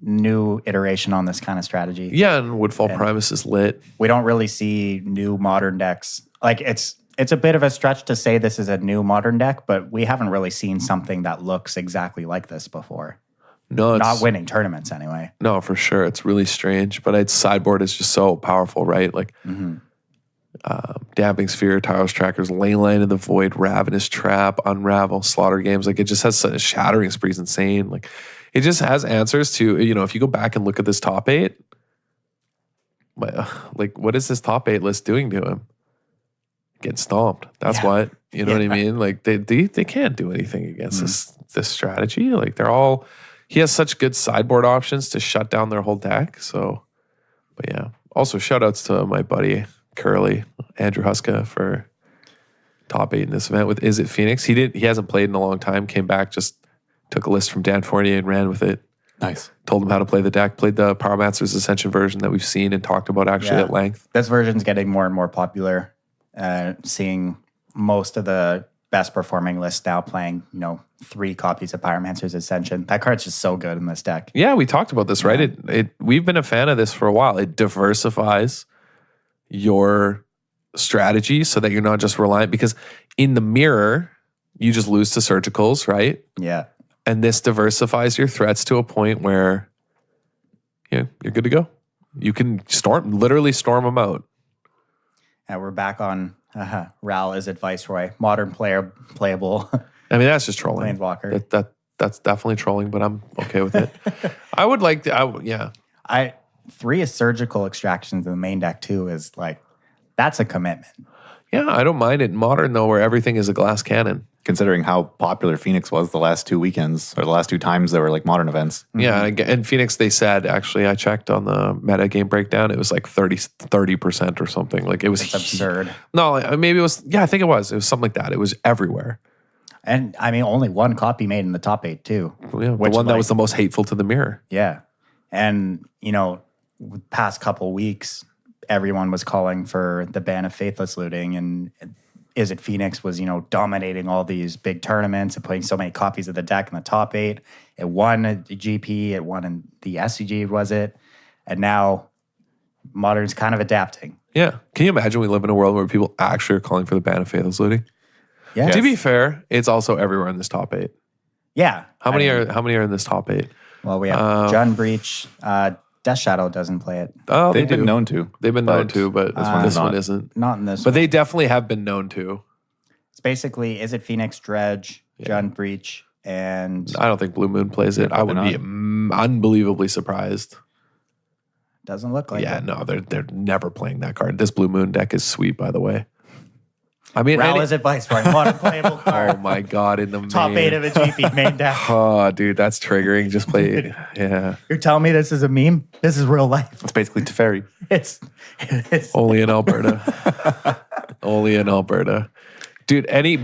New iteration on this kind of strategy. Yeah, and Woodfall Primus is lit. We don't really see new Modern decks. Like it's a bit of a stretch to say this is a new Modern deck, but we haven't really seen something that looks exactly like this before. No, not winning tournaments anyway. No, for sure. It's really strange, but its sideboard is just so powerful, right? Like Damping Sphere, Tyros Trackers, Leyline of the Void, Ravenous Trap, Unravel, Slaughter Games. Like it just has such a Shattering Spree is insane. Like it just has answers to, if you go back and look at this top 8, like what is this top 8 list doing to him? Getting stomped. That's what, you know what I mean? Like they can't do anything against this strategy. Like he has such good sideboard options to shut down their whole deck. So, but yeah. Also shout outs to my buddy Curly, Andrew Huska, for top 8 in this event with Is It Phoenix. He hasn't played in a long time, came back, just took a list from Dan Fournier and ran with it. Nice. Told him how to play the deck, played the Pyromancer's Ascension version that we've seen and talked about actually at length. This version's getting more and more popular. Seeing most of the best performing lists now playing, 3 copies of Pyromancer's Ascension. That card's just so good in this deck. Yeah, we talked about this, right? We've been a fan of this for a while. It diversifies your strategy so that you're not just reliant, because in the mirror, you just lose to surgicals, right? Yeah. And this diversifies your threats to a point where you're good to go. You can literally storm them out. And we're back on Ral is it Viceroy, modern playable. I mean, that's just trolling. Planeswalker. That's definitely trolling, but I'm okay with it. I would like to, 3 surgical extractions in the main deck too is like, that's a commitment. Yeah, I don't mind it in Modern though, where everything is a glass cannon. Considering how popular Phoenix was the last 2 weekends, or the last 2 times there were like Modern events. Yeah, and Phoenix, they said, actually, I checked on the meta game breakdown, it was like 30% or something. Like it was absurd. No, maybe it was, I think it was. It was something like that. It was everywhere. And I mean, only 1 copy made in the top 8 too. Yeah, the one that was the most hateful to the mirror. Yeah. And, past couple weeks, everyone was calling for the ban of Faithless Looting, and Is It Phoenix was, dominating all these big tournaments and putting so many copies of the deck in the top 8. It won the GP, it won in the SCG, was it? And now Modern's kind of adapting. Yeah. Can you imagine we live in a world where people actually are calling for the ban of Faithless Looting? Yeah. To be fair, it's also everywhere in this top 8. Yeah. How many are in this top 8? Well, we have Jund Breach. Death Shadow doesn't play it. Oh, They've been known to. They've been known to, but this one isn't. Not in this But one. they definitely have been known to. It's basically, is it Phoenix, Dredge, Jund Breach, and... I don't think Blue Moon plays it. I would be unbelievably surprised. Doesn't look like it. No, they're never playing that card. This Blue Moon deck is sweet, by the way. I mean, Rowell's advice for a modern playable card. Oh my God, in the top 8 of a GP main deck. Oh, dude, that's triggering. Just play it. Yeah. You're telling me this is a meme? This is real life. It's basically Teferi. It's only in Alberta. Only in Alberta. Dude, any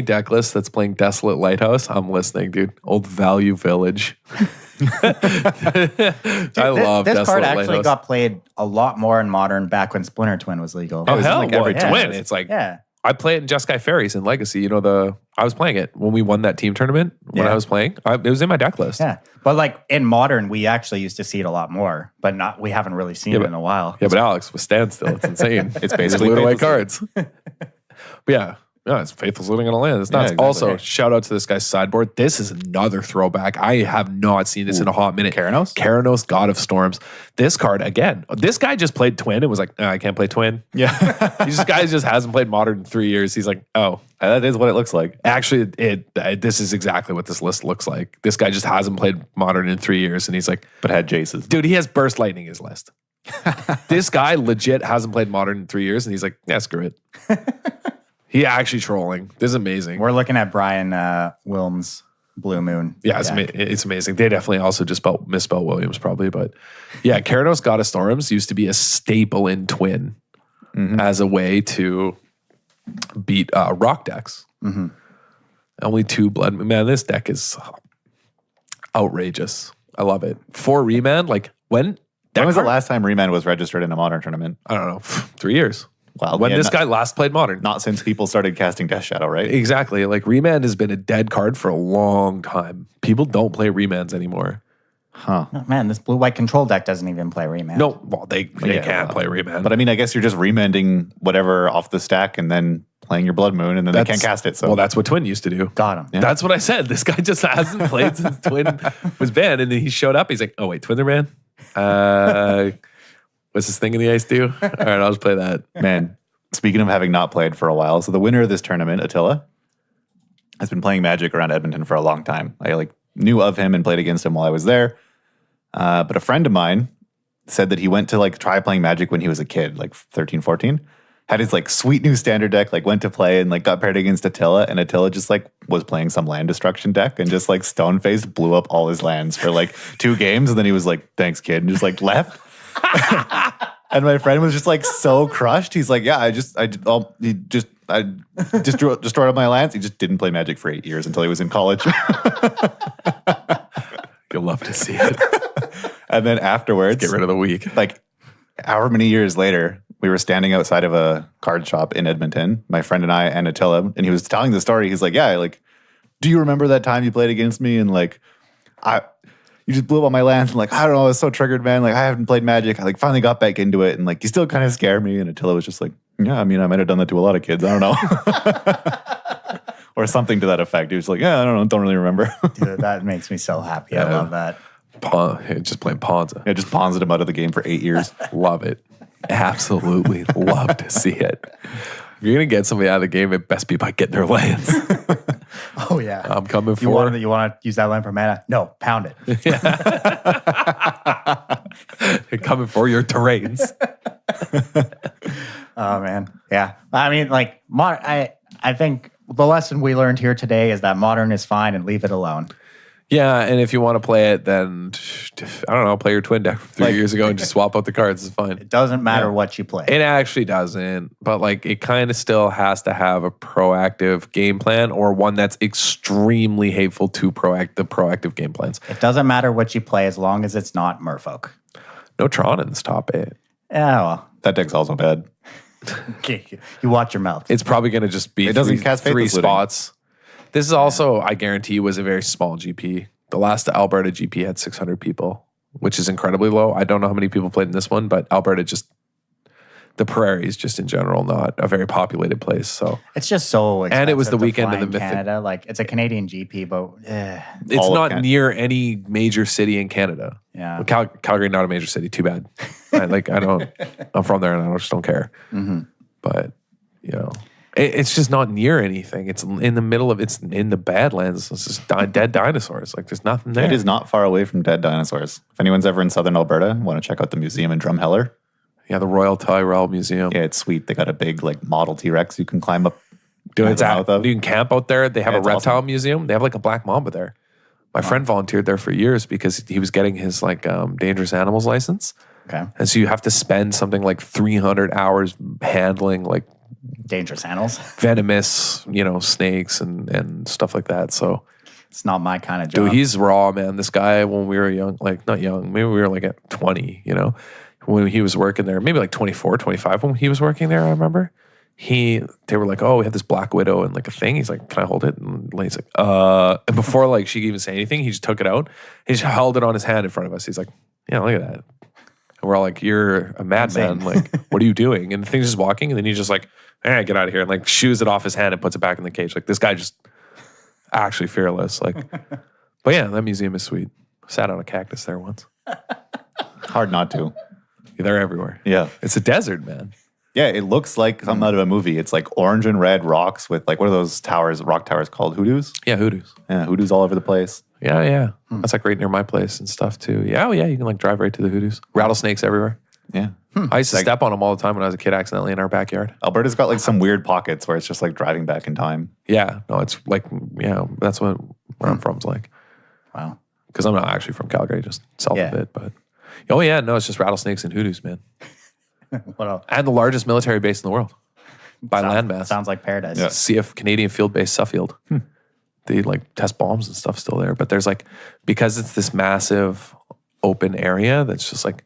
deck list that's playing Desolate Lighthouse, I'm listening, dude. Old Value Village. I love this card. Actually Lighthouse. got played a lot more in Modern back when Splinter Twin was legal. Oh hell, like every Twin. It's like yeah. I play it in Jeskai Fairies in Legacy. You know I was playing it when we won that team tournament. When I was playing, it was in my deck list. Yeah, but like in Modern, we actually used to see it a lot more, but we haven't really seen it in a while. Yeah, but Alex with Standstill, it's insane. It's basically blue away cards. But yeah. No, it's Faithless Looting on a land. It's nuts. Yeah, exactly. Also, shout out to this guy's sideboard. This is another throwback. I have not seen this in a hot minute. Keranos, God of Storms. This card, again, this guy just played Twin and was like, I can't play Twin. Yeah. This guy just hasn't played Modern in 3 years. He's like, that is what it looks like. Actually, this is exactly what this list looks like. This guy just hasn't played Modern in 3 years and he's like, but had Jace's. Dude, he has Burst Lightning in his list. This guy legit hasn't played Modern in 3 years and he's like, yeah, screw it. He actually trolling. This is amazing. We're looking at Brian Wilms' Blue Moon. Yeah, it's amazing. They definitely also just misspelled Williams probably. But yeah, Keranos God of Storms used to be a staple in Twin as a way to beat rock decks. Mm-hmm. Only 2 blood. Man, this deck is outrageous. I love it. 4 Remand, like when was the last time Remand was registered in a Modern tournament? I don't know, 3 years. Well, when this guy last played Modern. Not since people started casting Death Shadow, right? Exactly. Like Remand has been a dead card for a long time. People don't play Remands anymore. Huh. Oh, man, this blue-white control deck doesn't even play Remand. No, well, they can't play Remand. But I mean, I guess you're just remanding whatever off the stack and then playing your Blood Moon, and then they can't cast it. So well, that's what Twin used to do. Got him. Yeah. That's what I said. This guy just hasn't played since Twin was banned, and then he showed up. He's like, oh, wait, Twins are banned? What's this thing in the ice do? All right, I'll just play that. Man. Speaking of having not played for a while, so the winner of this tournament, Attila, has been playing Magic around Edmonton for a long time. I knew of him and played against him while I was there. But a friend of mine said that he went to try playing Magic when he was a kid, 13, 14. Had his sweet new standard deck, went to play and got paired against Attila, and Attila just was playing some land destruction deck and just stone-faced blew up all his lands for 2 games, and then he was like, thanks kid, and just left. And my friend was just so crushed. He's like, yeah, I destroyed all my lands. He just didn't play Magic for 8 years until he was in college. You'll love to see it. And then afterwards, get rid of the week. However many years later, we were standing outside of a card shop in Edmonton, my friend and I and Attila, and he was telling the story. He's like, yeah, do you remember that time you played against me? And you just blew up on my lands, and I don't know, I was so triggered, man. I haven't played Magic. I finally got back into it, and you still kind of scare me. And Attila was just like, yeah, I mean, I might have done that to a lot of kids. I don't know. Or something to that effect. He was like, yeah, I don't know, don't really remember. Dude, that makes me so happy. I love that. Just playing Ponza. Yeah, just Ponza'd him out of the game for 8 years. Love it. Absolutely love to see it. If you're going to get somebody out of the game, it best be by getting their lands. Oh, yeah. I'm coming for you want to use that land for mana? No, pound it. Coming for your terrains. Oh, man. Yeah. I mean, I think the lesson we learned here today is that Modern is fine and leave it alone. Yeah, and if you want to play it, then, I don't know, play your Twin deck from 3 years ago and just swap out the cards. It's fine. It doesn't matter what you play. It actually doesn't, but it kind of still has to have a proactive game plan or one that's extremely hateful to the proactive game plans. It doesn't matter what you play as long as it's not Merfolk. No Tron in this top 8. Yeah, well. That deck's also bad. You watch your mouth. It's probably going to just be three spots. This is also, I guarantee, was a very small GP. The last Alberta GP had 600 people, which is incredibly low. I don't know how many people played in this one, but Alberta the prairies just in general, not a very populated place. So it's just so expensive. And it was the weekend of the Mythic. Canada. It's a Canadian GP, but it's not near any major city in Canada. Yeah. Calgary, not a major city. Too bad. I'm from there and I just don't care. Mm-hmm. but it's just not near anything. It's in the middle of, it's in the Badlands. It's just dead dinosaurs. Like there's nothing there. It is not far away from dead dinosaurs. If anyone's ever in southern Alberta, want to check out the museum in Drumheller. Yeah, the Royal Tyrrell Museum. Yeah, it's sweet. They got a big like model T-Rex you can climb up. Dude, you can camp out there. They have a reptile museum. They have like a black mamba there. My friend volunteered there for years because he was getting his like dangerous animals license. Okay. And so you have to spend something like 300 hours handling like dangerous animals, venomous, snakes and stuff like that. So it's not my kind of job. Dude, he's raw, man. This guy, when we were young, like not young, maybe we were like at 20, when he was working there, maybe like 24, 25 when he was working there, I remember. They were like, oh, we have this black widow and like a thing. He's like, can I hold it? And Lane's like, and before like she could even say anything, he just took it out. He just held it on his hand in front of us. He's like, yeah, look at that. And we're all like, you're a madman. Like, what are you doing? And the thing's just walking, and then he's just like, all right, get out of here. And like shoos it off his hand and puts it back in the cage. Like this guy just actually fearless. Like, but yeah, that museum is sweet. Sat on a cactus there once. Hard not to. They're everywhere. Yeah. It's a desert, man. Yeah, it looks like something out of a movie. It's like orange and red rocks with like, what are those rock towers called? Hoodoos? Yeah, hoodoos. Yeah, hoodoos all over the place. Yeah. That's like right near my place and stuff too. Yeah, you can like drive right to the hoodoos. Rattlesnakes everywhere. Yeah. I used to step on them all the time when I was a kid accidentally in our backyard. Alberta's got like some weird pockets where it's just like driving back in time. Yeah. No, it's like, that's where I'm from is like. Wow. Because I'm not actually from Calgary, just south of it. But, it's just rattlesnakes and hoodoos, man. What else? And the largest military base in the world by landmass. Sounds like paradise. Yeah. CF Canadian Field Base Suffield. They like test bombs and stuff still there. But there's like, because it's this massive open area that's just like,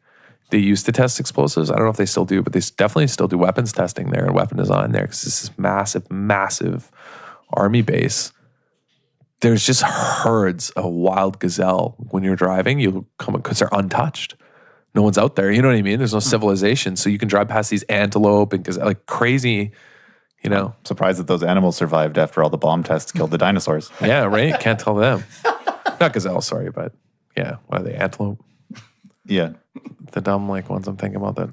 they used to test explosives. I don't know if they still do, but they definitely still do weapons testing there and weapon design there because it's this massive, massive army base. There's just herds of wild gazelle. When you're driving, you come because they're untouched. No one's out there. You know what I mean? There's no civilization. So you can drive past these antelope and like crazy, I'm surprised that those animals survived after all the bomb tests killed the dinosaurs. Yeah, right? Can't tell them. Not gazelle, sorry, but yeah. What are they? Antelope? Yeah. The dumb like ones I'm thinking about that.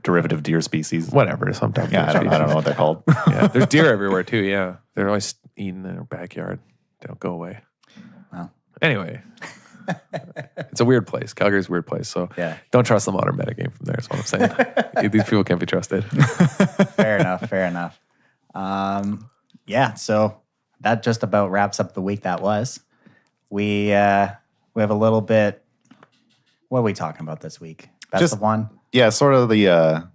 Derivative deer species. Whatever. Some dumb I don't know what they're called. Yeah. There's deer everywhere too, yeah. They're always eating in their backyard. They don't go away. Wow. Anyway. It's a weird place. Calgary's a weird place. So don't trust the modern metagame from there is what I'm saying. These people can't be trusted. Fair enough. So that just about wraps up the week that was. We have a little bit. What are we talking about this week? Best of one? Yeah, sort of the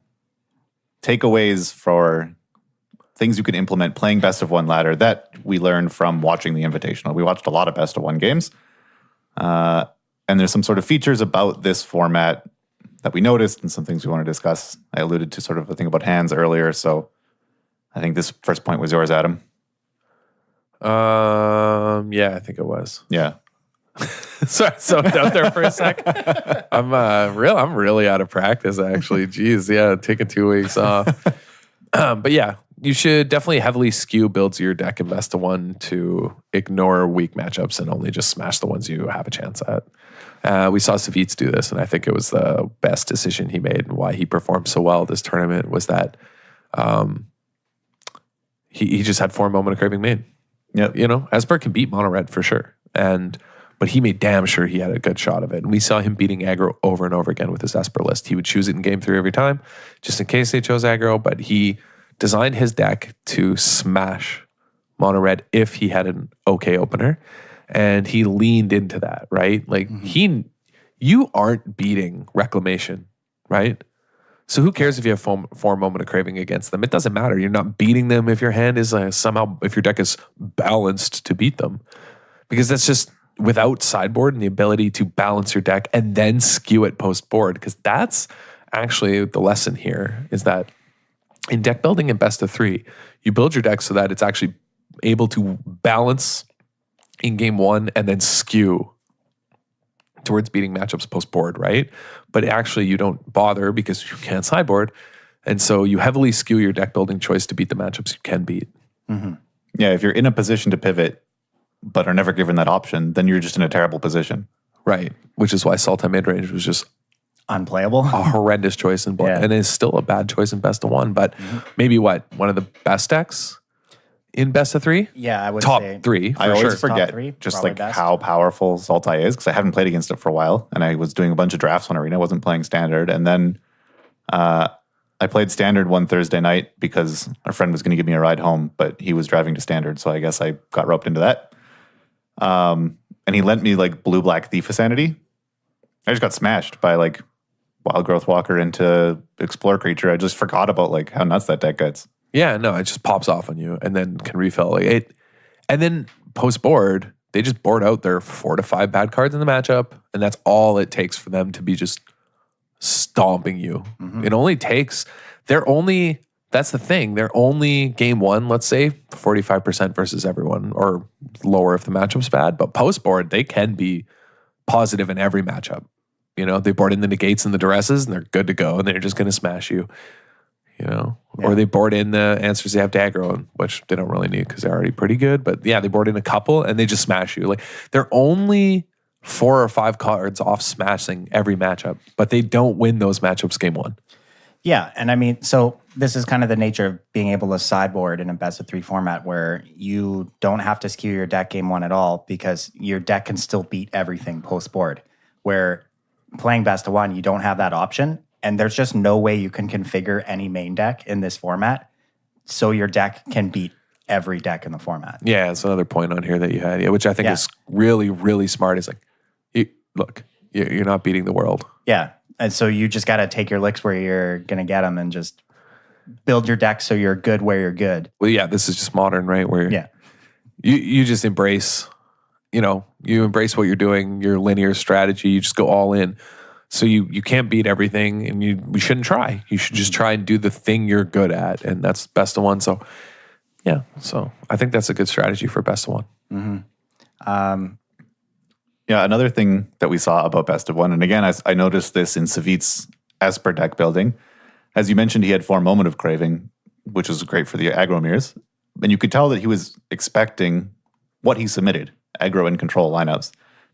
takeaways for things you can implement playing best of one ladder that we learned from watching the Invitational. We watched a lot of best of one games. And there's some sort of features about this format that we noticed and some things we want to discuss. I alluded to sort of a thing about hands earlier, so I think this first point was yours, Adam. Yeah, I think it was. Yeah. Sorry, so out there for a sec. I'm really out of practice actually. Jeez, yeah, taking 2 weeks off. But yeah, you should definitely heavily skew builds of your deck in best of one to ignore weak matchups and only just smash the ones you have a chance at. We saw Savitz do this, and I think it was the best decision he made and why he performed so well this tournament was that he just had 4 Moment of Craving made. Yeah, Esper can beat mono red for sure, but he made damn sure he had a good shot of it. And we saw him beating aggro over and over again with his Esper list. He would choose it in game 3 every time, just in case they chose aggro, but he designed his deck to smash mono red if he had an okay opener. And he leaned into that, right? Like you aren't beating Reclamation, right? So who cares if you have 4 Moment of Craving against them? It doesn't matter. You're not beating them if your hand is somehow, if your deck is balanced to beat them. Because that's just without sideboard and the ability to balance your deck and then skew it post-board. Because that's actually the lesson here is that in deck building in best of 3, you build your deck so that it's actually able to balance in game 1 and then skew towards beating matchups post-board, right? But actually you don't bother because you can't sideboard. And so you heavily skew your deck building choice to beat the matchups you can beat. Mm-hmm. Yeah, if you're in a position to pivot but are never given that option, then you're just in a terrible position. Right, which is why Sultai midrange was just unplayable. A horrendous choice in and it's still a bad choice in best of one, but maybe one of the best decks in best of three? Yeah, I would top say three. I always sure. forget just like how powerful Sultai is because I haven't played against it for a while, and I was doing a bunch of drafts on Arena. I wasn't playing Standard, and then I played Standard one Thursday night because a friend was going to give me a ride home, but he was driving to Standard, so I guess I got roped into that. And he lent me like Blue-Black Thief of Sanity. I just got smashed by like Wild Growth Walker into Explore Creature. I just forgot about like how nuts that deck gets. Yeah, no, it just pops off on you and then can refill like it. And then post board, they just board out their 4 to 5 bad cards in the matchup, and that's all it takes for them to be just stomping you. It only takes that's the thing. They're only game one, let's say 45% versus everyone, or lower if the matchup's bad. But post board, they can be positive in every matchup. You know, they board in the negates and the duresses, and they're good to go, and they're just going to smash you. You know, or they board in the answers they have to aggro on, which they don't really need because they're already pretty good. But yeah, they board in a couple and they just smash you. Like they're only 4 or 5 cards off smashing every matchup, but they don't win those matchups game one. Yeah, and I mean, so this is kind of the nature of being able to sideboard in a best of 3 format where you don't have to skew your deck game one at all because your deck can still beat everything post board. Where playing best of 1, you don't have that option. And there's just no way you can configure any main deck in this format so your deck can beat every deck in the format. Yeah, it's another point on here that you had, which I think is really, really smart. Is like, you're not beating the world. Yeah, and so you just got to take your licks where you're going to get them and just build your deck so you're good where you're good. Well, yeah, this is just modern, right? Where you just embrace, you embrace what you're doing, your linear strategy. You just go all in. So you can't beat everything, and we shouldn't try. You should just try and do the thing you're good at, and that's best of 1. So, yeah. So I think that's a good strategy for best of 1. Yeah, another thing that we saw about best of 1, and again, I noticed this in Savit's Esper deck building. As you mentioned, he had 4 Moment of Craving, which was great for the aggro mirrors, and you could tell that he was expecting what he submitted, aggro and control lineups.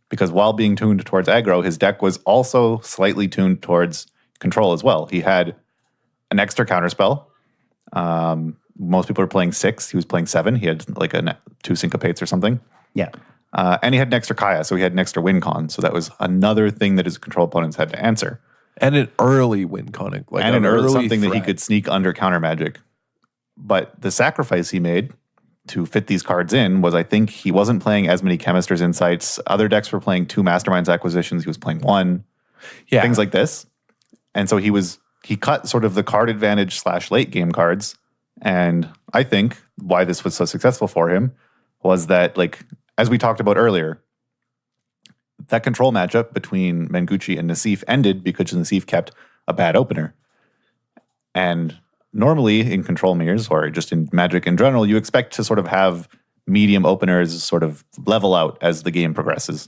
Because while being tuned towards aggro, his deck was also slightly tuned towards control as well. He had an extra counterspell. Most people are playing 6. He was playing 7. He had like 2 syncopates or something. Yeah. And he had an extra Kaya, so he had an extra win con. So that was another thing that his control opponents had to answer. And an early win con. Like and an early something threat that he could sneak under counter magic. But the sacrifice he made to fit these cards in was, I think he wasn't playing as many Chemisters Insights. Other decks were playing 2 Masterminds Acquisitions. He was playing 1. Yeah. Things like this. And so he cut sort of the card advantage / late game cards. And I think why this was so successful for him was that, like, as we talked about earlier, that control matchup between Menguchi and Nassif ended because Nassif kept a bad opener. And normally in control mirrors or just in Magic in general, you expect to sort of have medium openers sort of level out as the game progresses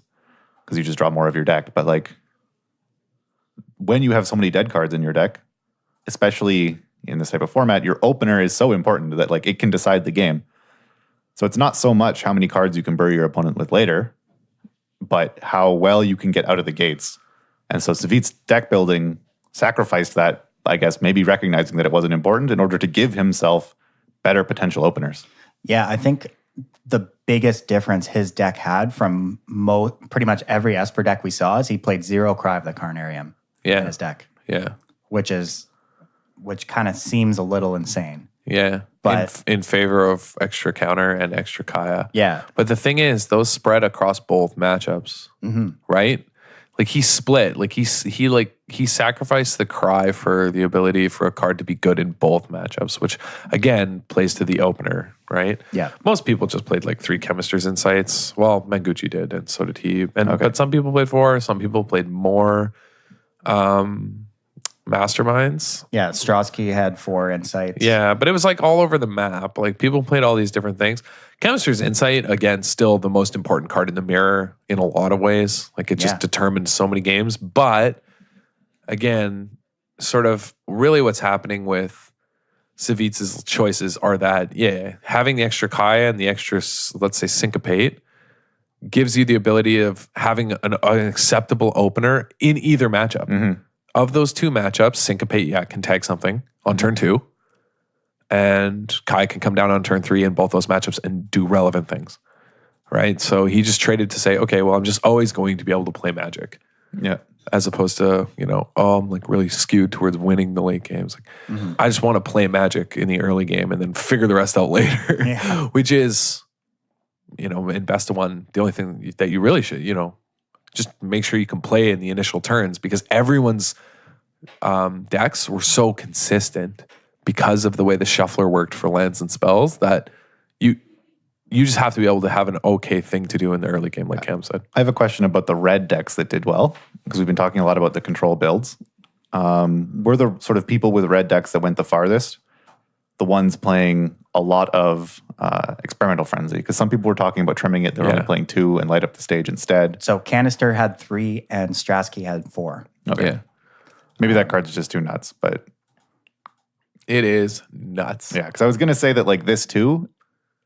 because you just draw more of your deck. But like when you have so many dead cards in your deck, especially in this type of format, your opener is so important that like it can decide the game. So it's not so much how many cards you can bury your opponent with later, but how well you can get out of the gates. And so Savit's deck building sacrificed that, I guess, maybe recognizing that it wasn't important in order to give himself better potential openers. Yeah, I think the biggest difference his deck had from pretty much every Esper deck we saw is he played 0 Cry of the Carnarium in his deck. Yeah. Which kind of seems a little insane. Yeah. But in favor of extra counter and extra Kaya. Yeah. But the thing is, those spread across both matchups, right? Like he split, like he sacrificed the Cry for the ability for a card to be good in both matchups, which again plays to the opener, right? Yeah. Most people just played like 3 Chemisters Insights. Well, Menguchi did, and so did he. But some people played 4. Some people played more Masterminds. Yeah, Strosky had 4 Insights. Yeah, but it was like all over the map. Like people played all these different things. Chemister's Insight, again, still the most important card in the mirror in a lot of ways. Like it just determined so many games. But again, sort of really what's happening with Savit's choices are that, having the extra Kaya and the extra, let's say, Syncopate gives you the ability of having an acceptable opener in either matchup. of those two matchups, Syncopate can tag something on turn 2, and Kai can come down on turn 3 in both those matchups and do relevant things, right? So he just traded to say, okay, well, I'm just always going to be able to play Magic. Yeah. As opposed to, I'm like really skewed towards winning the late games. Like, I just want to play Magic in the early game and then figure the rest out later, which is, in best of one, the only thing that you really should, just make sure you can play in the initial turns, because everyone's decks were so consistent because of the way the shuffler worked for lands and spells that you just have to be able to have an okay thing to do in the early game, like Cam said. I have a question about the red decks that did well, because we've been talking a lot about the control builds. Were the sort of people with red decks that went the farthest the ones playing a lot of Experimental Frenzy? Because some people were talking about trimming it. They're only playing 2 and light up the stage instead. So Canister had 3 and Stratsky had 4. Okay. Yeah. Maybe that card's just too nuts, but... It is nuts. Yeah, because I was going to say that like this too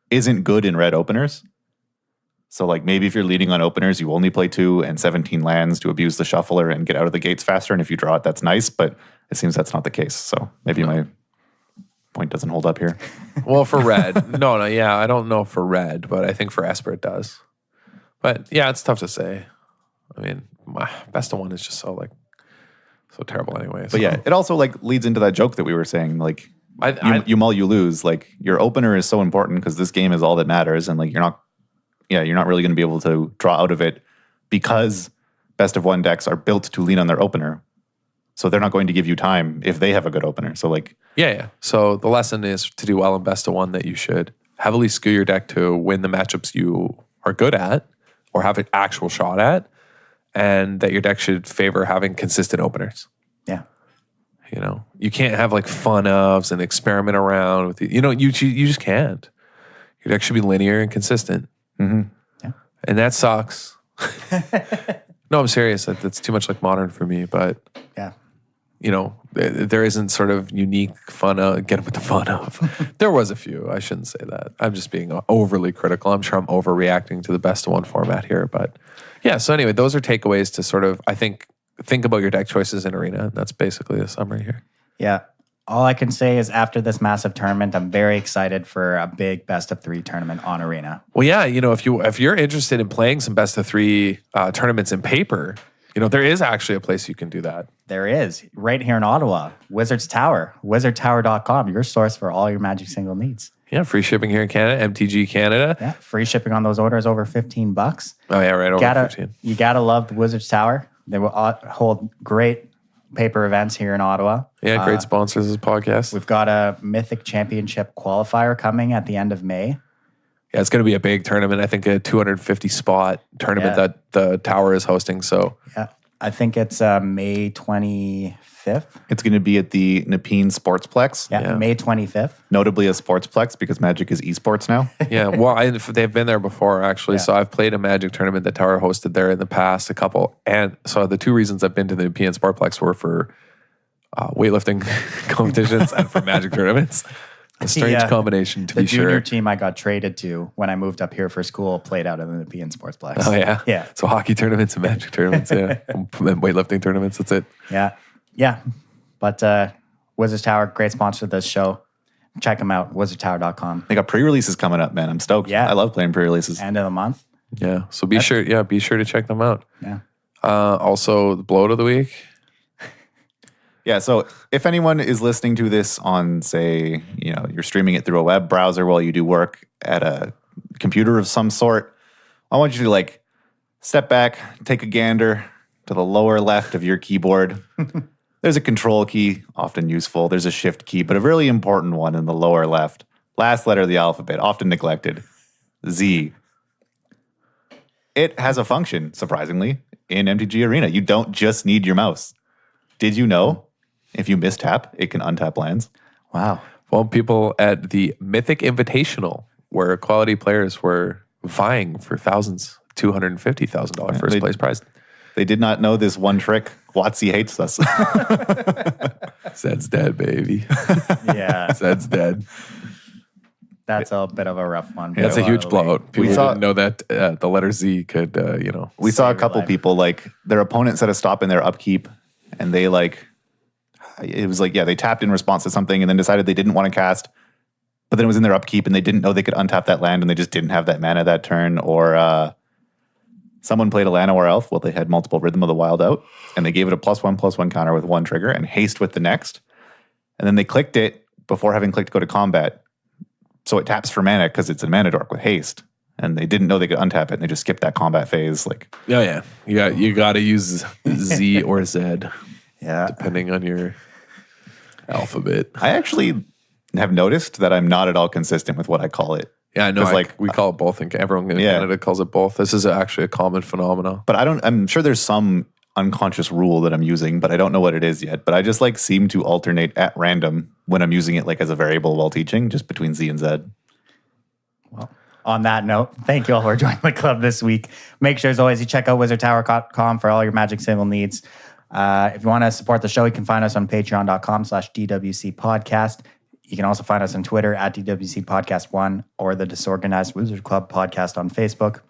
isn't good in red openers. So like maybe if you're leading on openers, you only play 2 and 17 lands to abuse the shuffler and get out of the gates faster. And if you draw it, that's nice, but it seems that's not the case. So maybe my point doesn't hold up here. Well, for red, no, I don't know for red, but I think for Esper it does. But yeah, it's tough to say. I mean, my best of one is just so terrible anyway. But yeah, it also like leads into that joke that we were saying, like you mull, you lose. Like your opener is so important because this game is all that matters, and like you're not really going to be able to draw out of it because best of one decks are built to lean on their opener. So they're not going to give you time if they have a good opener. So like yeah. So the lesson is to do well in best of one that you should heavily skew your deck to win the matchups you are good at or have an actual shot at, and that your deck should favor having consistent openers. Yeah. You can't have like fun ofs and experiment around with it. You just can't. Your deck should be linear and consistent. Mm-hmm. Yeah. And that sucks. No, I'm serious. That's too much like modern for me, but yeah. There isn't sort of unique fun of, get with the fun of. There was a few. I shouldn't say that. I'm just being overly critical. I'm sure I'm overreacting to the best of one format here, but yeah. So anyway, those are takeaways to sort of, I think about your deck choices in Arena. That's basically the summary here. Yeah. All I can say is after this massive tournament, I'm very excited for a big best of 3 tournament on Arena. Well, yeah, if you're interested in playing some best of 3 tournaments in paper, there is actually a place you can do that. There is, right here in Ottawa, Wizards Tower, wizardtower.com, your source for all your Magic single needs. Yeah, free shipping here in Canada, MTG Canada. Yeah, free shipping on those orders over $15. Oh yeah, right, over 15. You gotta love the Wizards Tower. They will hold great paper events here in Ottawa. Yeah, great sponsors of this podcast. We've got a Mythic Championship qualifier coming at the end of May. Yeah, it's going to be a big tournament. I think a 250 spot tournament that the Tower is hosting. So yeah, I think it's May 25th. It's going to be at the Nepean Sportsplex. Yeah, May 25th. Notably a Sportsplex because Magic is esports now. Yeah, well, they've been there before actually. Yeah. So I've played a Magic tournament that Tower hosted there in the past, a couple. And so the 2 reasons I've been to the Nepean Sportsplex were for weightlifting competitions and for Magic tournaments. A strange combination, to be sure. The junior team I got traded to when I moved up here for school played out in the Nepean Sportsplex. Oh, yeah? Yeah. So hockey tournaments and Magic tournaments, yeah. And weightlifting tournaments, that's it. Yeah. Yeah. But Wizards Tower, great sponsor of this show. Check them out, wizardtower.com. They got pre-releases coming up, man. I'm stoked. Yeah. I love playing pre-releases. End of the month. Yeah. So be sure to check them out. Yeah. Also, the bloat of the week. Yeah, so if anyone is listening to this on, say, you're streaming it through a web browser while you do work at a computer of some sort, I want you to step back, take a gander to the lower left of your keyboard. There's a control key, often useful. There's a shift key, but a really important one in the lower left. Last letter of the alphabet, often neglected. Z. It has a function, surprisingly, in MTG Arena. You don't just need your mouse. Did you know? If you mistap, it can untap lands. Wow. Well, people at the Mythic Invitational, where quality players were vying for thousands, $250,000 first place prize. They did not know this one trick. WotC hates us. Zed's dead, baby. Yeah. Zed's dead. That's a bit of a rough one. Yeah, that's a huge blowout. People didn't know that the letter Z could, We saw a couple people, their opponent set a stop in their upkeep. and they they tapped in response to something and then decided they didn't want to cast, but then it was in their upkeep and they didn't know they could untap that land and they just didn't have that mana that turn. Or someone played a Llanowar Elf. Well, they had multiple Rhythm of the Wild out and they gave it a +1/+1 counter with 1 trigger and haste with the next. And then they clicked it before having clicked go to combat. So it taps for mana because it's a mana dork with haste. And they didn't know they could untap it and they just skipped that combat phase. Yeah. You got to use Z or Z. Yeah. Depending on your alphabet. I actually have noticed that I'm not at all consistent with what I call it. Yeah, no, we call it both, and everyone in Canada calls it both. This is actually a common phenomenon. But I'm sure there's some unconscious rule that I'm using, but I don't know what it is yet. But I just seem to alternate at random when I'm using it as a variable while teaching, just between Z and Z. Well, on that note, thank you all for joining the club this week. Make sure, as always, you check out wizardtower.com for all your Magic symbol needs. If you want to support the show, you can find us on patreon.com/DWC Podcast. You can also find us on Twitter at DWC Podcast 1 or the Disorganized Wizard Club Podcast on Facebook.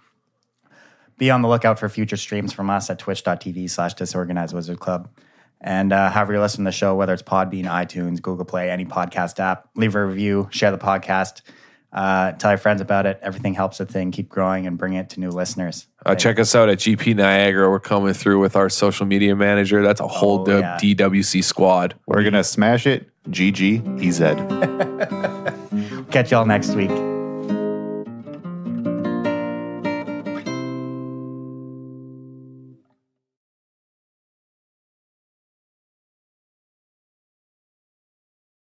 Be on the lookout for future streams from us at twitch.tv/Disorganized Wizard Club. And however you listen to the show, whether it's Podbean, iTunes, Google Play, any podcast app, leave a review, share the podcast, tell your friends about it. Everything helps the thing keep growing and bring it to new listeners. Check us out at GP Niagara. We're coming through with our social media manager. That's a whole DWC squad. We're going to smash it. GG, EZ. Catch y'all next week.